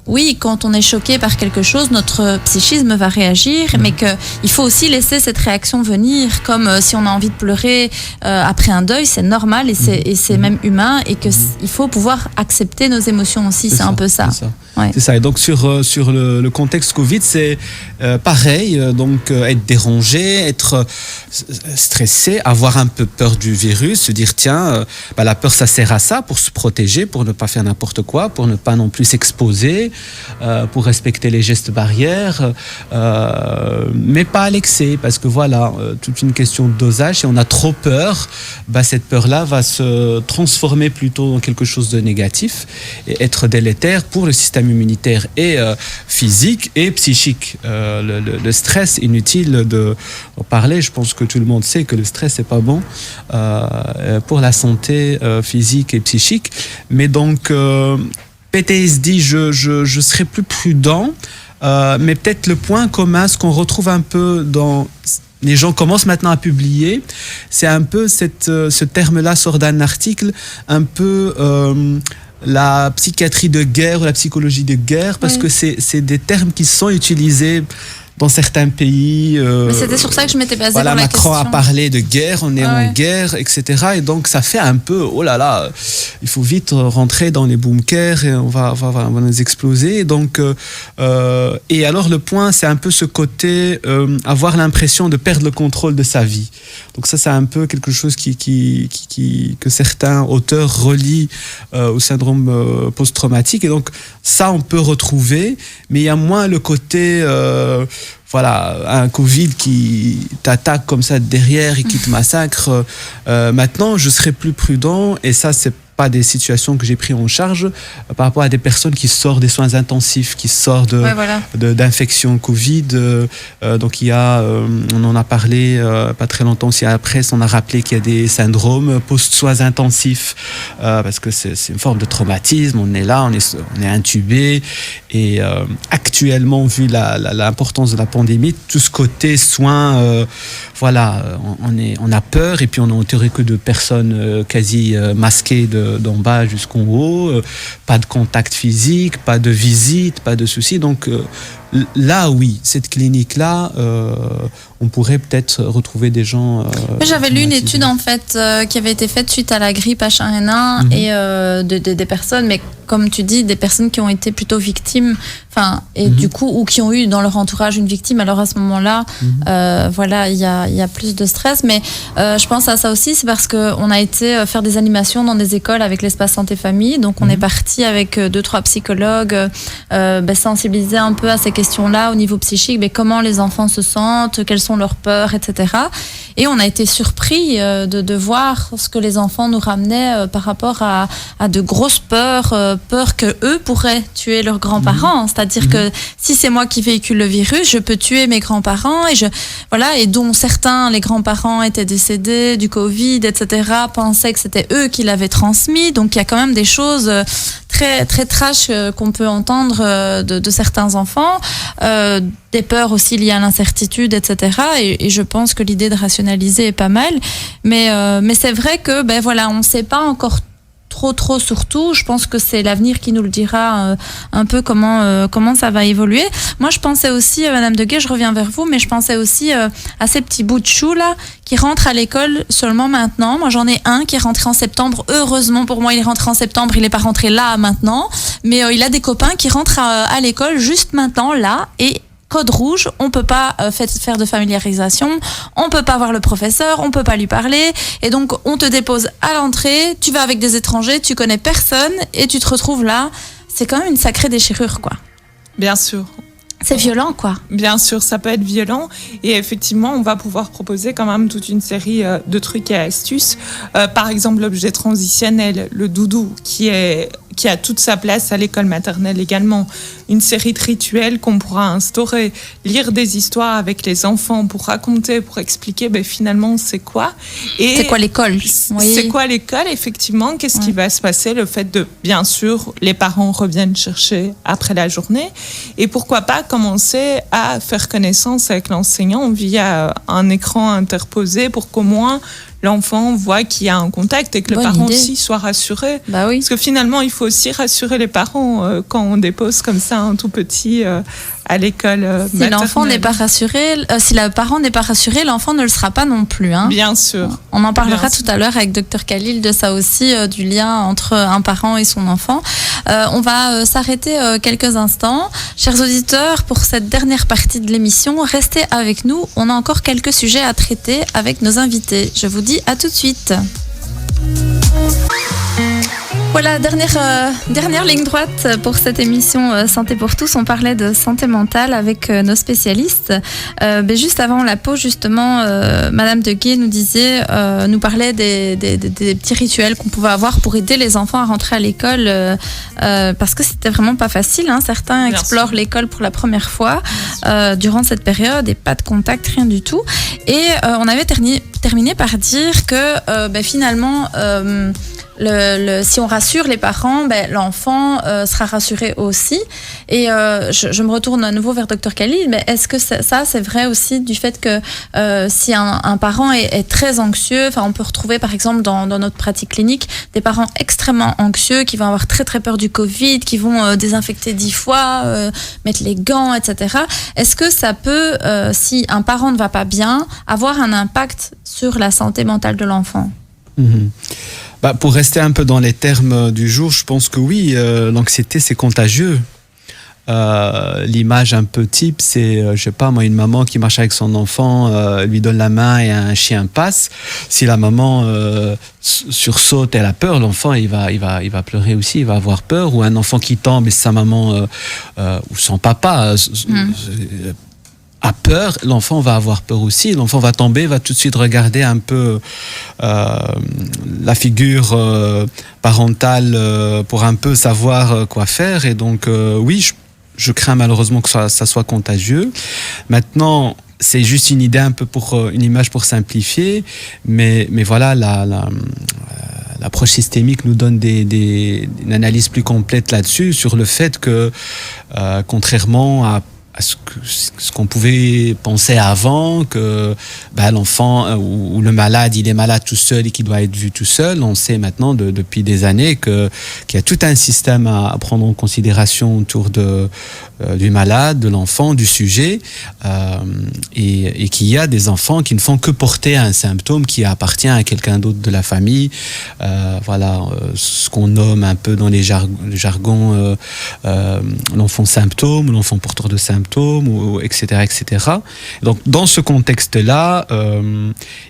oui, quand on est choqué par quelque chose, notre psychisme va réagir, mais qu'il faut aussi laisser cette réaction venir, comme si on a envie de pleurer après un deuil, c'est normal, et c'est même humain, et qu'il faut pouvoir accepter nos émotions aussi, c'est un peu ça. Ouais. C'est ça. Et donc sur le contexte Covid, c'est pareil. Donc être dérangé, être stressé, avoir un peu peur du virus, se dire tiens, la peur ça sert à ça, pour se protéger, pour ne pas faire n'importe quoi, pour ne pas non plus s'exposer, pour respecter les gestes barrières, mais pas à l'excès, parce que toute une question de dosage. Si on a trop peur, cette peur-là va se transformer plutôt en quelque chose de négatif et être délétère pour le système immunitaire et physique et psychique. Le stress, inutile d'en parler. Je pense que tout le monde sait que le stress c'est pas bon pour la santé physique et psychique. Mais donc PTSD, je serais plus prudent, mais peut-être le point commun, ce qu'on retrouve un peu dans... Les gens commencent maintenant à publier, c'est un peu ce terme-là sort d'un article, un peu la psychiatrie de guerre ou la psychologie de guerre, parce que c'est des termes qui sont utilisés dans certains pays. Mais c'était sur ça que je m'étais basée dans la Macron question. a parlé de guerre, on est en guerre, etc. Et donc ça fait un peu, il faut vite rentrer dans les bunkers et on va nous exploser. Donc, et alors le point, c'est un peu ce côté, avoir l'impression de perdre le contrôle de sa vie. Donc ça, c'est un peu quelque chose que certains auteurs relient au syndrome post-traumatique. Et donc ça, on peut retrouver, mais il y a moins le côté... un Covid qui t'attaque comme ça derrière et qui te massacre. Maintenant, je serais plus prudent, et ça, c'est pas des situations que j'ai pris en charge par rapport à des personnes qui sortent des soins intensifs, qui sortent d'infections Covid. Donc il y a, on en a parlé pas très longtemps aussi à la presse, on a rappelé qu'il y a des syndromes post-soins intensifs parce que c'est une forme de traumatisme. On est là, on est intubé, et actuellement, vu l'importance de la pandémie, tout ce côté soins, on a peur, et puis on a entouré que de personnes quasi masquées d'en bas jusqu'en haut, pas de contact physique, pas de visite, pas de soucis. Donc là, oui, cette clinique-là, on pourrait peut-être retrouver des gens... J'avais lu une étude, en fait, qui avait été faite suite à la grippe H1N1 et des personnes, mais comme tu dis, des personnes qui ont été plutôt victimes, du coup, ou qui ont eu dans leur entourage une victime. Alors à ce moment-là, il y a plus de stress. Mais je pense à ça aussi, c'est parce qu'on a été faire des animations dans des écoles avec l'espace santé famille. Donc on est parti avec 2-3 psychologues, sensibiliser un peu à ces questions-là au niveau psychique, mais comment les enfants se sentent, quelles sont leurs peurs, etc. Et on a été surpris de voir ce que les enfants nous ramenaient par rapport à de grosses peurs que eux pourraient tuer leurs grands-parents. C'est-à-dire que si c'est moi qui véhicule le virus, je peux tuer mes grands-parents et dont certains, les grands-parents étaient décédés du Covid, etc., pensaient que c'était eux qui l'avaient transmis. Donc il y a quand même des choses très, très trash qu'on peut entendre de certains enfants, des peurs aussi liées à l'incertitude, etc. Et je pense que l'idée de rationaliser est pas mal. Mais c'est vrai que, on ne sait pas encore trop surtout. Je pense que c'est l'avenir qui nous le dira un peu comment ça va évoluer. Moi, je pensais aussi, Madame Deguet, je reviens vers vous, mais je pensais aussi à ces petits bouts de choux là qui rentrent à l'école seulement maintenant. Moi, j'en ai un qui est rentré en septembre. Heureusement pour moi, il est rentré en septembre. Il n'est pas rentré là maintenant, mais il a des copains qui rentrent à l'école juste maintenant là et code rouge, on peut pas faire de familiarisation, on peut pas voir le professeur, on peut pas lui parler, et donc on te dépose à l'entrée, tu vas avec des étrangers, tu connais personne, et tu te retrouves là. C'est quand même une sacrée déchirure, quoi. Bien sûr. C'est violent, quoi. Bien sûr, ça peut être violent. Et effectivement, on va pouvoir proposer quand même toute une série de trucs et astuces. Par exemple, l'objet transitionnel, le doudou, qui a toute sa place à l'école maternelle également. Une série de rituels qu'on pourra instaurer. Lire des histoires avec les enfants pour raconter, pour expliquer finalement c'est quoi. Et c'est quoi l'école ? C'est quoi l'école, effectivement. Qu'est-ce qui va se passer ? Le fait de, bien sûr, les parents reviennent chercher après la journée. Et pourquoi pas commencer à faire connaissance avec l'enseignant via un écran interposé pour qu'au moins l'enfant voit qu'il y a un contact et que le parent aussi soit rassuré. Bah oui. Parce que finalement, il faut aussi rassurer les parents quand on dépose comme ça un tout petit à l'école maternelle. Si l'enfant n'est pas rassuré, si le parent n'est pas rassuré, l'enfant ne le sera pas non plus. Hein. Bien sûr. On en parlera tout à l'heure avec Dr Khalil de ça aussi, du lien entre un parent et son enfant. On va s'arrêter quelques instants. Chers auditeurs, pour cette dernière partie de l'émission, restez avec nous. On a encore quelques sujets à traiter avec nos invités. Je vous dis à tout de suite. Voilà, dernière ligne droite pour cette émission Santé pour tous. On parlait de santé mentale avec nos spécialistes. Mais juste avant la pause, justement, Madame Deguet nous parlait des petits rituels qu'on pouvait avoir pour aider les enfants à rentrer à l'école parce que c'était vraiment pas facile. Hein. Certains explorent l'école pour la première fois durant cette période et pas de contact, rien du tout. Et on avait terminé par dire que finalement... si on rassure les parents, l'enfant sera rassuré aussi. Et je me retourne à nouveau vers Dr Khalil, mais est-ce que ça c'est vrai aussi du fait que si un parent est très anxieux, on peut retrouver par exemple dans notre pratique clinique des parents extrêmement anxieux qui vont avoir très très peur du Covid, qui vont désinfecter 10 fois, mettre les gants, etc. Est-ce que ça peut, si un parent ne va pas bien, avoir un impact sur la santé mentale de l'enfant ? Pour rester un peu dans les termes du jour, je pense que oui, l'anxiété, c'est contagieux. L'image un peu type, c'est, une maman qui marche avec son enfant, lui donne la main et un chien passe. Si la maman sursaute, elle a peur, l'enfant, il va pleurer aussi, il va avoir peur. Ou un enfant qui tombe et sa maman ou son papa... a peur, l'enfant va avoir peur aussi. L'enfant va tomber, va tout de suite regarder un peu la figure parentale pour un peu savoir quoi faire. Et donc, oui, je crains malheureusement que ça soit contagieux. Maintenant, c'est juste une idée un peu une image pour simplifier. Mais voilà, l'approche systémique nous donne une analyse plus complète là-dessus, sur le fait que, contrairement à ce qu'on pouvait penser avant, que l'enfant ou le malade, il est malade tout seul et qu'il doit être vu tout seul. On sait maintenant depuis des années qu'il y a tout un système à prendre en considération autour du malade, de l'enfant, du sujet, et qu'il y a des enfants qui ne font que porter un symptôme qui appartient à quelqu'un d'autre de la famille. Ce qu'on nomme un peu dans le jargon l'enfant symptôme, l'enfant porteur de symptômes, etc., etc. Donc, dans ce contexte-là,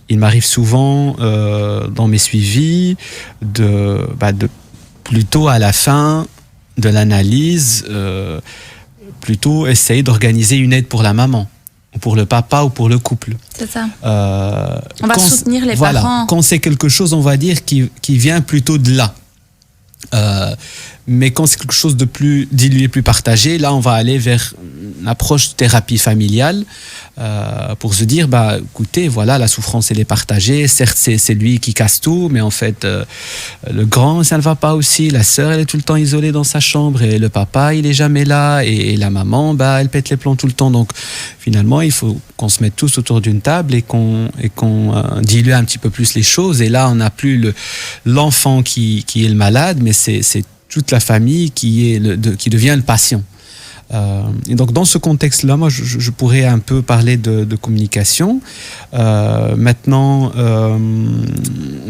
il m'arrive souvent, dans mes suivis, de plutôt à la fin de l'analyse, plutôt essayer d'organiser une aide pour la maman, ou pour le papa, ou pour le couple. C'est ça. On va soutenir les parents. Quand c'est quelque chose, on va dire, qui vient plutôt de là. Mais quand c'est quelque chose de plus dilué, plus partagé, là on va aller vers une approche thérapie familiale pour se dire, écoutez, voilà, la souffrance elle est partagée, certes c'est lui qui casse tout, mais en fait le grand ça ne va pas aussi, la sœur elle est tout le temps isolée dans sa chambre et le papa il est jamais là et la maman elle pète les plombs tout le temps, donc finalement il faut qu'on se mette tous autour d'une table et qu'on dilue un petit peu plus les choses, et là on n'a plus l'enfant qui est le malade, mais c'est toute la famille qui devient le patient. Et donc dans ce contexte-là, moi je pourrais un peu parler de communication. Maintenant,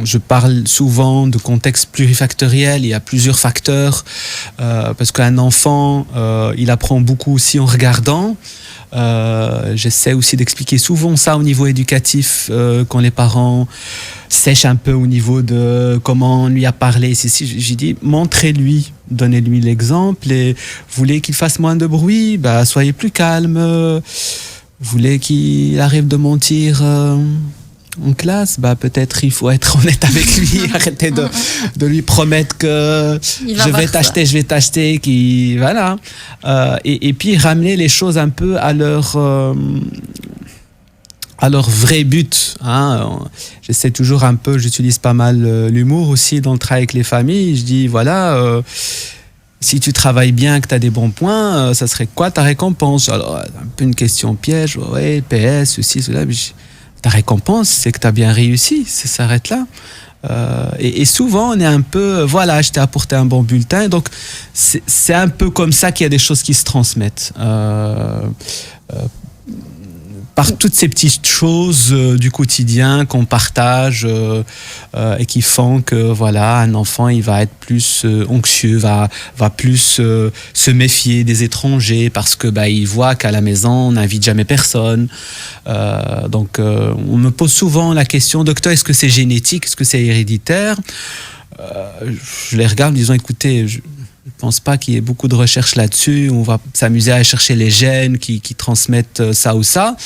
je parle souvent de contexte plurifactoriel. Il y a plusieurs facteurs parce qu'un enfant, il apprend beaucoup aussi en regardant. J'essaie aussi d'expliquer souvent ça au niveau éducatif quand les parents sèchent un peu au niveau de comment on lui a parlé. J'ai dit, montrez-lui, donnez-lui l'exemple, et vous voulez qu'il fasse moins de bruit, soyez plus calme. Vous voulez qu'il arrive de mentir en classe, peut-être il faut être honnête avec lui, arrêter de lui promettre que je vais t'acheter, voilà. Et puis ramener les choses un peu à leur vrai but. J'essaie toujours un peu, j'utilise pas mal l'humour aussi dans le travail avec les familles. Je dis, voilà, si tu travailles bien, que tu as des bons points, ça serait quoi ta récompense? Alors, un peu une question piège, ouais, PS, ceci, cela. Ta récompense, c'est que tu as bien réussi, ça s'arrête là. Et souvent, on est un peu, voilà, je t'ai apporté un bon bulletin. Donc, c'est un peu comme ça qu'il y a des choses qui se transmettent. Par toutes ces petites choses du quotidien qu'on partage et qui font que voilà, un enfant il va être plus anxieux, va plus se méfier des étrangers parce que il voit qu'à la maison on n'invite jamais personne. Donc on me pose souvent la question, docteur, est-ce que c'est génétique, est-ce que c'est héréditaire? Je les regarde en disant, écoutez, je ne pense pas qu'il y ait beaucoup de recherches là-dessus. On va s'amuser à chercher les gènes qui transmettent ça ou ça.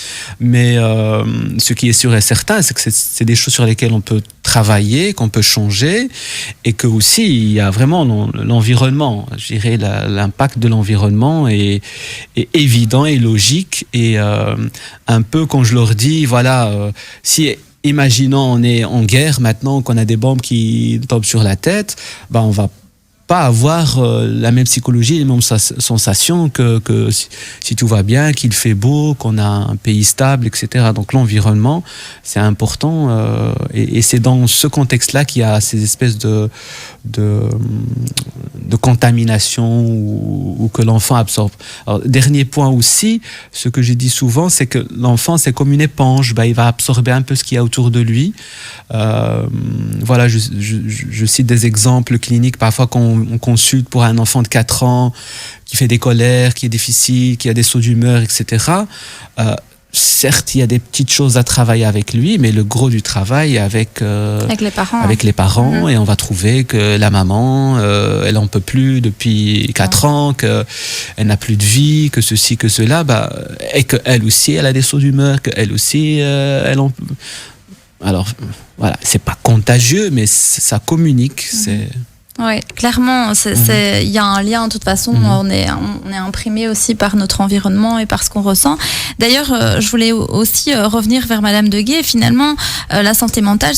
Mais ce qui est sûr et certain, c'est que c'est des choses sur lesquelles on peut travailler, qu'on peut changer, et que aussi il y a vraiment l'environnement. Je dirais l'impact de l'environnement est évident et logique. Et un peu quand je leur dis, voilà, si imaginons on est en guerre maintenant, qu'on a des bombes qui tombent sur la tête, on va pas avoir la même psychologie, les mêmes sensations que si tout va bien, qu'il fait beau, qu'on a un pays stable, etc. Donc l'environnement, c'est important et c'est dans ce contexte-là qu'il y a ces espèces de contamination ou que l'enfant absorbe. Alors, dernier point aussi, ce que j'ai dit souvent, c'est que l'enfant, c'est comme une éponge, il va absorber un peu ce qu'il y a autour de lui. Voilà, je cite des exemples cliniques, parfois qu'on consulte pour un enfant de 4 ans qui fait des colères, qui est difficile, qui a des sauts d'humeur, etc. Certes, il y a des petites choses à travailler avec lui, mais le gros du travail avec les parents, et on va trouver que la maman, elle en peut plus depuis 4 ans, qu'elle n'a plus de vie, que ceci, que cela, et qu'elle aussi, elle a des sauts d'humeur, qu'elle aussi, elle en... Alors, voilà, c'est pas contagieux, mais ça communique, c'est... Oui, clairement, il y a un lien. De toute façon, on est imprimé aussi par notre environnement et par ce qu'on ressent. D'ailleurs, je voulais aussi revenir vers Madame Deguet. Finalement, la santé mentale,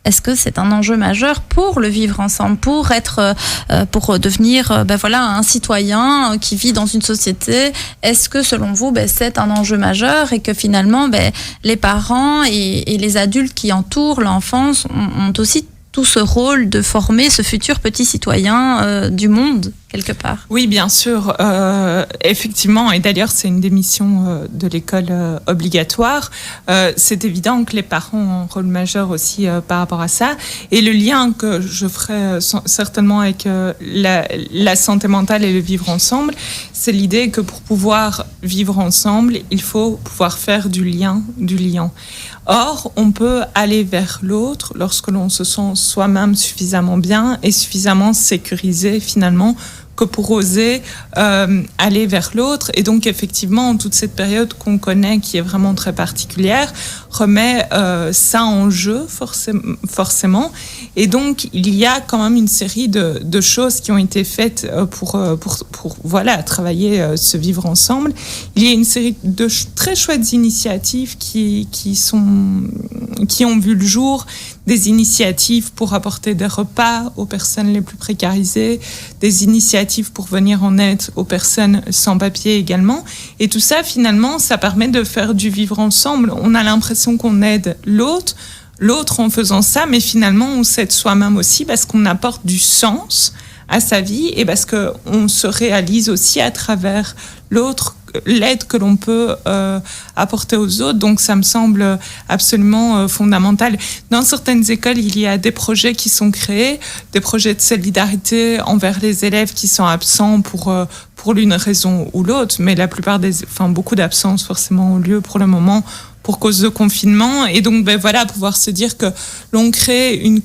est-ce que c'est un enjeu majeur pour le vivre ensemble, pour devenir un citoyen qui vit dans une société? Est-ce que selon vous, c'est un enjeu majeur et que finalement, les parents et les adultes qui entourent l'enfance ont aussi tout ce rôle de former ce futur petit citoyen du monde, quelque part? Oui, bien sûr, effectivement, et d'ailleurs c'est une des missions de l'école obligatoire. C'est évident que les parents ont un rôle majeur aussi par rapport à ça. Et le lien que je ferai certainement avec la santé mentale et le vivre ensemble, c'est l'idée que pour pouvoir vivre ensemble, il faut pouvoir faire du lien. Or, on peut aller vers l'autre lorsque l'on se sent soi-même suffisamment bien et suffisamment sécurisé finalement que pour oser aller vers l'autre. Et donc effectivement, toute cette période qu'on connaît, qui est vraiment très particulière, remet ça en jeu forcément. Et donc il y a quand même une série de choses qui ont été faites pour voilà, travailler ce vivre ensemble. Il y a une série de très chouettes initiatives qui ont vu le jour, des initiatives pour apporter des repas aux personnes les plus précarisées, des initiatives pour venir en aide aux personnes sans papier également. Et tout ça, finalement, ça permet de faire du vivre ensemble. On a l'impression qu'on aide l'autre en faisant ça, mais finalement, on s'aide soi-même aussi parce qu'on apporte du sens à sa vie et parce qu'on se réalise aussi à travers l'autre, l'aide que l'on peut apporter aux autres. Donc ça me semble absolument fondamental. Dans certaines écoles, il y a des projets qui sont créés, des projets de solidarité envers les élèves qui sont absents pour l'une raison ou l'autre, mais la plupart beaucoup d'absences forcément ont lieu pour le moment pour cause de confinement. Et donc voilà, pouvoir se dire que l'on crée une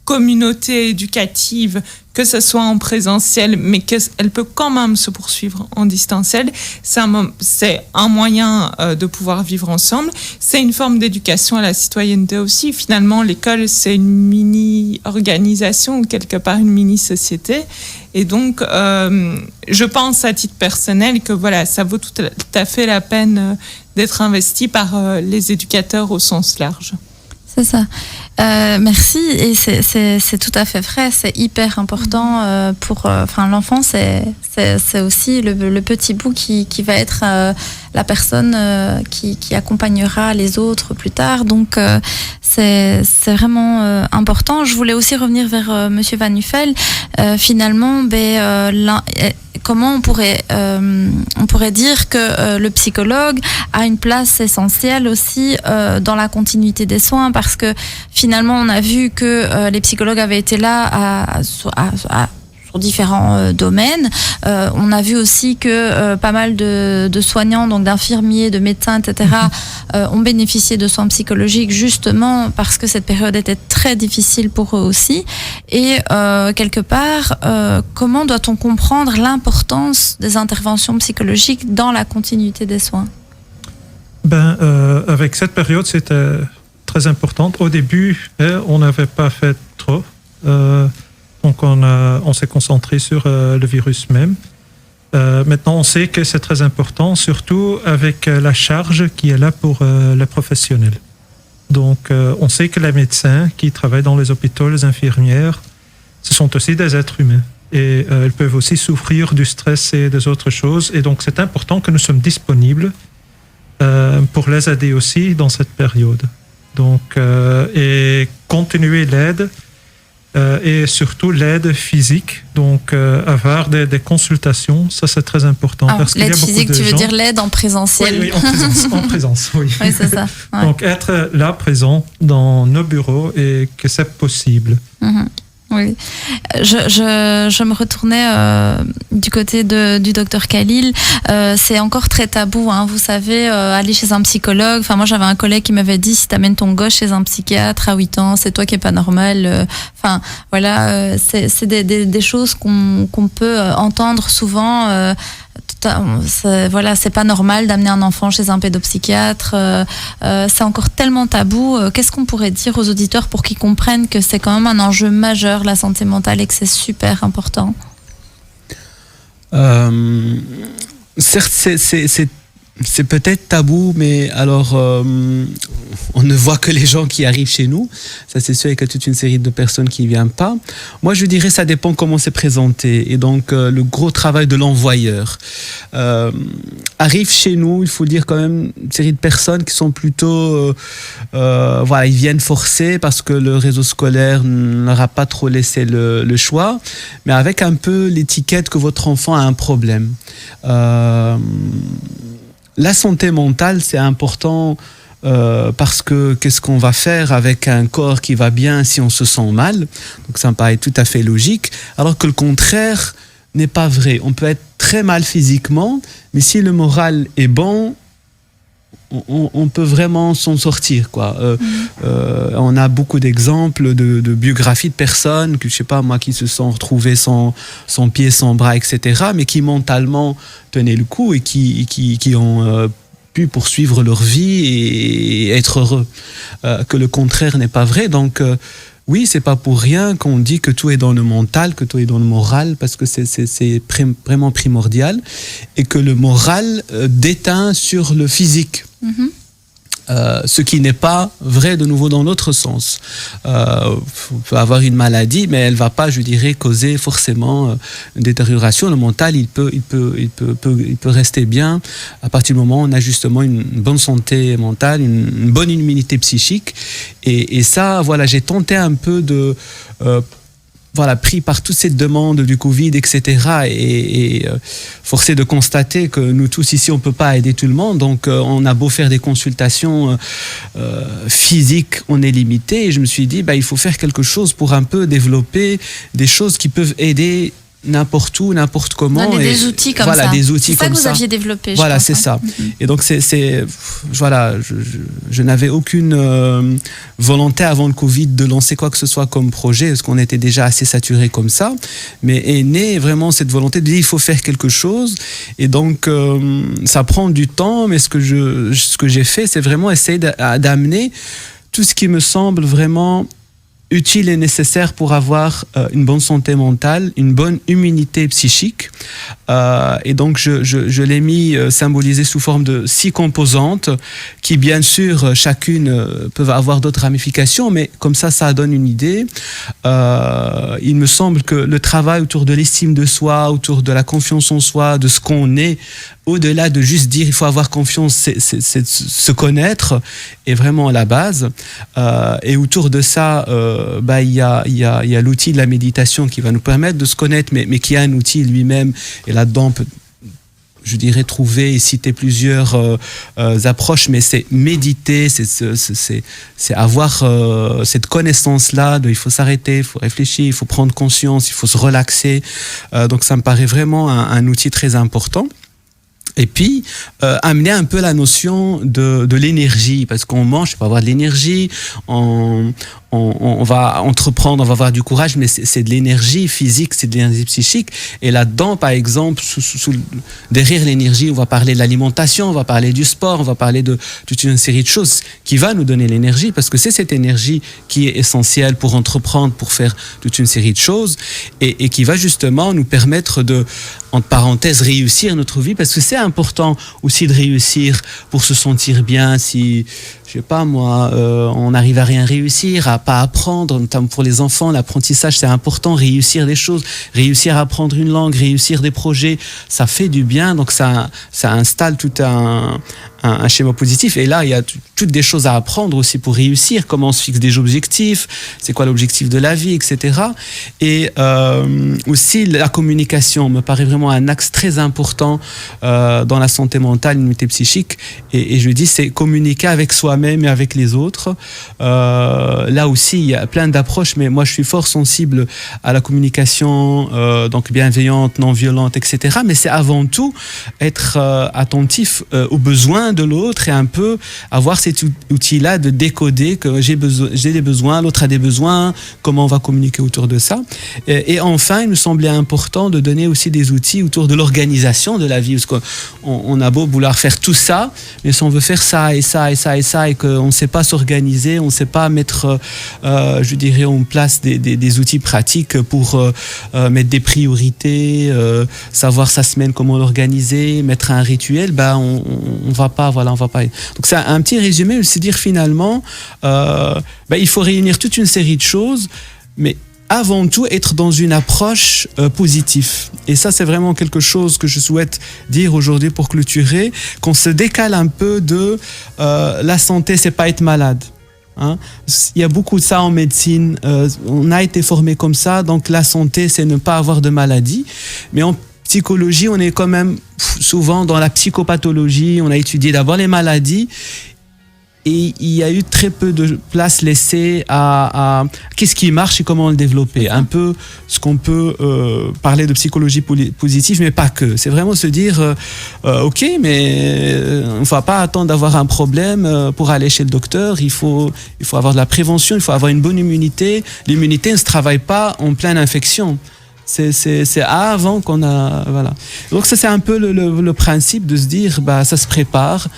communauté éducative, que ce soit en présentiel, mais qu'elle peut quand même se poursuivre en distanciel. C'est un moyen de pouvoir vivre ensemble. C'est une forme d'éducation à la citoyenneté aussi. Finalement, l'école, c'est une mini-organisation, quelque part une mini-société. Et donc, je pense à titre personnel que voilà, ça vaut tout à fait la peine d'être investi par les éducateurs au sens large. C'est ça. Merci. Et c'est tout à fait vrai. C'est hyper important pour. L'enfant, c'est aussi le petit bout qui va être la personne qui accompagnera les autres plus tard. Donc c'est vraiment important. Je voulais aussi revenir vers Monsieur Van Nuffel. Finalement, comment on pourrait dire que le psychologue a une place essentielle aussi dans la continuité des soins, parce que finalement on a vu que les psychologues avaient été là sur différents domaines. On a vu aussi que pas mal de soignants, donc d'infirmiers, de médecins, etc., ont bénéficié de soins psychologiques justement parce que cette période était très difficile pour eux aussi. Et quelque part, comment doit-on comprendre l'importance des interventions psychologiques dans la continuité des soins ? Avec cette période, c'était très important. Au début, on n'avait pas fait trop. Donc on s'est concentré sur le virus même. Maintenant, on sait que c'est très important, surtout avec la charge qui est là pour les professionnels. Donc on sait que les médecins qui travaillent dans les hôpitaux, les infirmières, ce sont aussi des êtres humains. Et ils peuvent aussi souffrir du stress et des autres choses. Et donc c'est important que nous sommes disponibles pour les aider aussi dans cette période. Donc, et continuer l'aide. Et surtout l'aide physique, donc avoir des consultations, ça c'est très important. Parce l'aide physique, tu veux dire l'aide en présentiel? Oui, en présence, oui. Oui, c'est ça. Ouais. Donc être là, présent dans nos bureaux et que c'est possible. Mm-hmm. Oui, je me retournais du côté du docteur Khalil. C'est encore très tabou, hein. Vous savez, aller chez un psychologue. Enfin, moi, j'avais un collègue qui m'avait dit, si t'amènes ton gosse chez un psychiatre à 8 ans, c'est toi qui es pas normal. Enfin, voilà, c'est des choses qu'on peut entendre souvent. C'est pas normal d'amener un enfant chez un pédopsychiatre. C'est encore tellement tabou. Qu'est-ce qu'on pourrait dire aux auditeurs pour qu'ils comprennent que c'est quand même un enjeu majeur, la santé mentale, et que c'est super important? Certes, c'est peut-être tabou, mais alors on ne voit que les gens qui arrivent chez nous. Ça, c'est sûr, il y a toute une série de personnes qui ne viennent pas. Moi, je dirais ça dépend comment c'est présenté. Et donc, le gros travail de l'envoyeur arrive chez nous. Il faut dire quand même une série de personnes qui sont plutôt... ils viennent forcer parce que le réseau scolaire ne leur a pas trop laissé le choix, mais avec un peu l'étiquette que votre enfant a un problème. La santé mentale, c'est important parce que qu'est-ce qu'on va faire avec un corps qui va bien si on se sent mal? Donc ça me paraît tout à fait logique, alors que le contraire n'est pas vrai. On peut être très mal physiquement, mais si le moral est bon, on peut vraiment s'en sortir, quoi. On a beaucoup d'exemples de biographies de personnes que, je sais pas moi, qui se sont retrouvées sans pied, sans bras, etc., mais qui mentalement tenaient le coup et qui ont pu poursuivre leur vie et être heureux. Que le contraire n'est pas vrai. Donc oui, c'est pas pour rien qu'on dit que tout est dans le mental, que tout est dans le moral, parce que c'est vraiment primordial, et que le moral déteint sur le physique. Ce qui n'est pas vrai de nouveau dans l'autre sens. On peut avoir une maladie, mais elle va pas, je dirais, causer forcément une détérioration. Le mental, il peut rester bien à partir du moment où on a justement une bonne santé mentale, une bonne immunité psychique. Et ça, voilà, j'ai tenté un peu de pris par toutes ces demandes du Covid, etc. Et forcé de constater que nous tous ici, on ne peut pas aider tout le monde. Donc, on a beau faire des consultations physiques, on est limité. Et je me suis dit, il faut faire quelque chose pour un peu développer des choses qui peuvent aider n'importe où, n'importe comment. Donner des outils comme ça. Des outils c'est ça comme que vous aviez développé. Voilà, je pense, c'est ça. Et donc, je n'avais aucune volonté avant le Covid de lancer quoi que ce soit comme projet, parce qu'on était déjà assez saturé comme ça. Mais est née vraiment cette volonté de dire il faut faire quelque chose. Et donc, ça prend du temps, mais ce que j'ai fait, c'est vraiment essayer d'amener tout ce qui me semble vraiment utile et nécessaire pour avoir une bonne santé mentale, une bonne immunité psychique. Et donc, je l'ai mis symbolisé sous forme de 6 composantes qui, bien sûr, chacune peuvent avoir d'autres ramifications, mais comme ça donne une idée. Il me semble que le travail autour de l'estime de soi, autour de la confiance en soi, de ce qu'on est, au-delà de juste dire il faut avoir confiance, c'est se connaître est vraiment la base. Et autour de ça, il y a l'outil de la méditation qui va nous permettre de se connaître, mais qui est un outil lui-même. Et là-dedans, on peut, je dirais, trouver et citer plusieurs approches, mais c'est méditer, c'est avoir cette connaissance-là, il faut s'arrêter, il faut réfléchir, il faut prendre conscience, il faut se relaxer. Donc ça me paraît vraiment un outil très important. Et puis, amener un peu la notion de l'énergie, parce qu'on mange, il faut avoir de l'énergie, on va entreprendre, on va avoir du courage, mais c'est de l'énergie physique, c'est de l'énergie psychique. Et là-dedans, par exemple, derrière l'énergie, on va parler de l'alimentation, on va parler du sport, on va parler de toute une série de choses qui va nous donner l'énergie, parce que c'est cette énergie qui est essentielle pour entreprendre, pour faire toute une série de choses, et qui va justement nous permettre de, entre parenthèses, réussir notre vie, parce que c'est important aussi de réussir pour se sentir bien. Si, je sais pas moi, on n'arrive à rien réussir, à pas apprendre, notamment pour les enfants, l'apprentissage c'est important, réussir des choses, réussir à apprendre une langue, réussir des projets, ça fait du bien, donc ça installe tout un schéma positif. Et là, il y a toutes des choses à apprendre aussi pour réussir, comment on se fixe des objectifs, c'est quoi l'objectif de la vie, etc. Et aussi, la communication me paraît vraiment un axe très important dans la santé mentale, l'immunité psychique. Et je dis, c'est communiquer avec soi-même et avec les autres. Là aussi, il y a plein d'approches, mais moi, je suis fort sensible à la communication donc bienveillante, non violente, etc. Mais c'est avant tout être attentif aux besoins de l'autre et un peu avoir cet outil-là de décoder que j'ai des besoins, l'autre a des besoins, comment on va communiquer autour de ça. Et enfin, il me semblait important de donner aussi des outils autour de l'organisation de la vie, parce qu'on a beau vouloir faire tout ça, mais si on veut faire ça et ça et ça et ça et qu'on ne sait pas s'organiser, on ne sait pas mettre, je dirais, en place des outils pratiques pour mettre des priorités, savoir sa semaine, comment l'organiser, mettre un rituel, on va pas. Donc c'est un petit résumé, c'est dire finalement, il faut réunir toute une série de choses, mais avant tout être dans une approche positive. Et ça, c'est vraiment quelque chose que je souhaite dire aujourd'hui pour clôturer, qu'on se décale un peu de la santé, c'est pas être malade. Hein? Il y a beaucoup de ça en médecine, on a été formé comme ça, donc la santé, c'est ne pas avoir de maladie. Mais en psychologie, on est quand même souvent dans la psychopathologie, on a étudié d'abord les maladies, et il y a eu très peu de place laissée à qu'est-ce qui marche et comment le développer. Un peu ce qu'on peut parler de psychologie positive, mais pas que. C'est vraiment se dire, ok, mais on ne va pas attendre d'avoir un problème pour aller chez le docteur. Il faut avoir de la prévention, il faut avoir une bonne immunité. L'immunité ne se travaille pas en pleine infection. C'est avant qu'on a... Voilà. Donc ça, c'est un peu le principe de se dire, ça se prépare,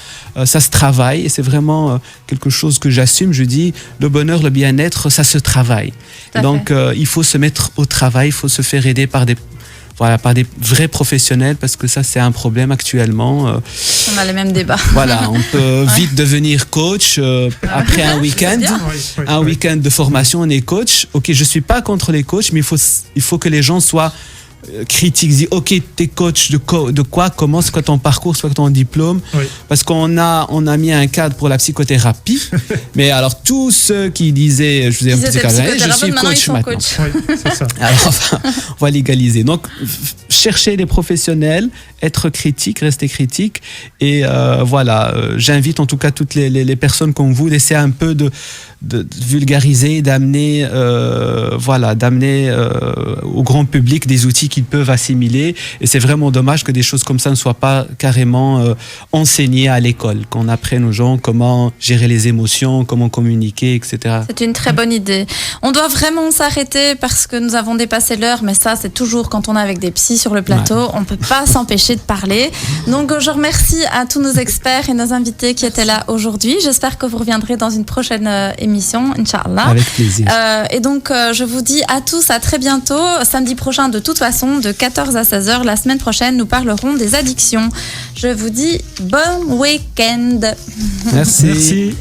ça se travaille, et c'est vraiment quelque chose que j'assume. Je dis, le bonheur, le bien-être, ça se travaille. Donc il faut se mettre au travail, il faut se faire aider par des vrais professionnels, parce que ça, c'est un problème actuellement. On a les mêmes débats. Voilà, on peut vite devenir coach après un week-end. Un week-end de formation, on est coach. Ok, je suis pas contre les coachs, mais il faut que les gens soient critiques. Dis, ok, t'es coach de quoi? Comment? C'est quoi ton parcours? C'est quoi ton diplôme? Parce qu'on a mis un cadre pour la psychothérapie. Mais alors, tous ceux qui disaient, je suis coach maintenant. Oui, c'est ça. Alors, on va légaliser. Donc, chercher les professionnels, être critique, rester critique. Et voilà, j'invite en tout cas toutes les personnes comme vous, d'essayer un peu de vulgariser, d'amener au grand public des outils qu'ils peuvent assimiler. Et c'est vraiment dommage que des choses comme ça ne soient pas carrément enseignées à l'école, qu'on apprenne aux gens comment gérer les émotions, comment communiquer, etc. C'est une très bonne idée. On doit vraiment s'arrêter parce que nous avons dépassé l'heure, mais ça, c'est toujours quand on est avec des psys sur le plateau. On ne peut pas s'empêcher de parler. Donc, je remercie à tous nos experts et nos invités qui étaient là aujourd'hui. J'espère que vous reviendrez dans une prochaine émission, Inch'Allah. Avec plaisir. Et donc, je vous dis à tous à très bientôt. Samedi prochain, de toute façon, de 14 à 16h. La semaine prochaine, nous parlerons des addictions. Je vous dis bon week-end. Merci.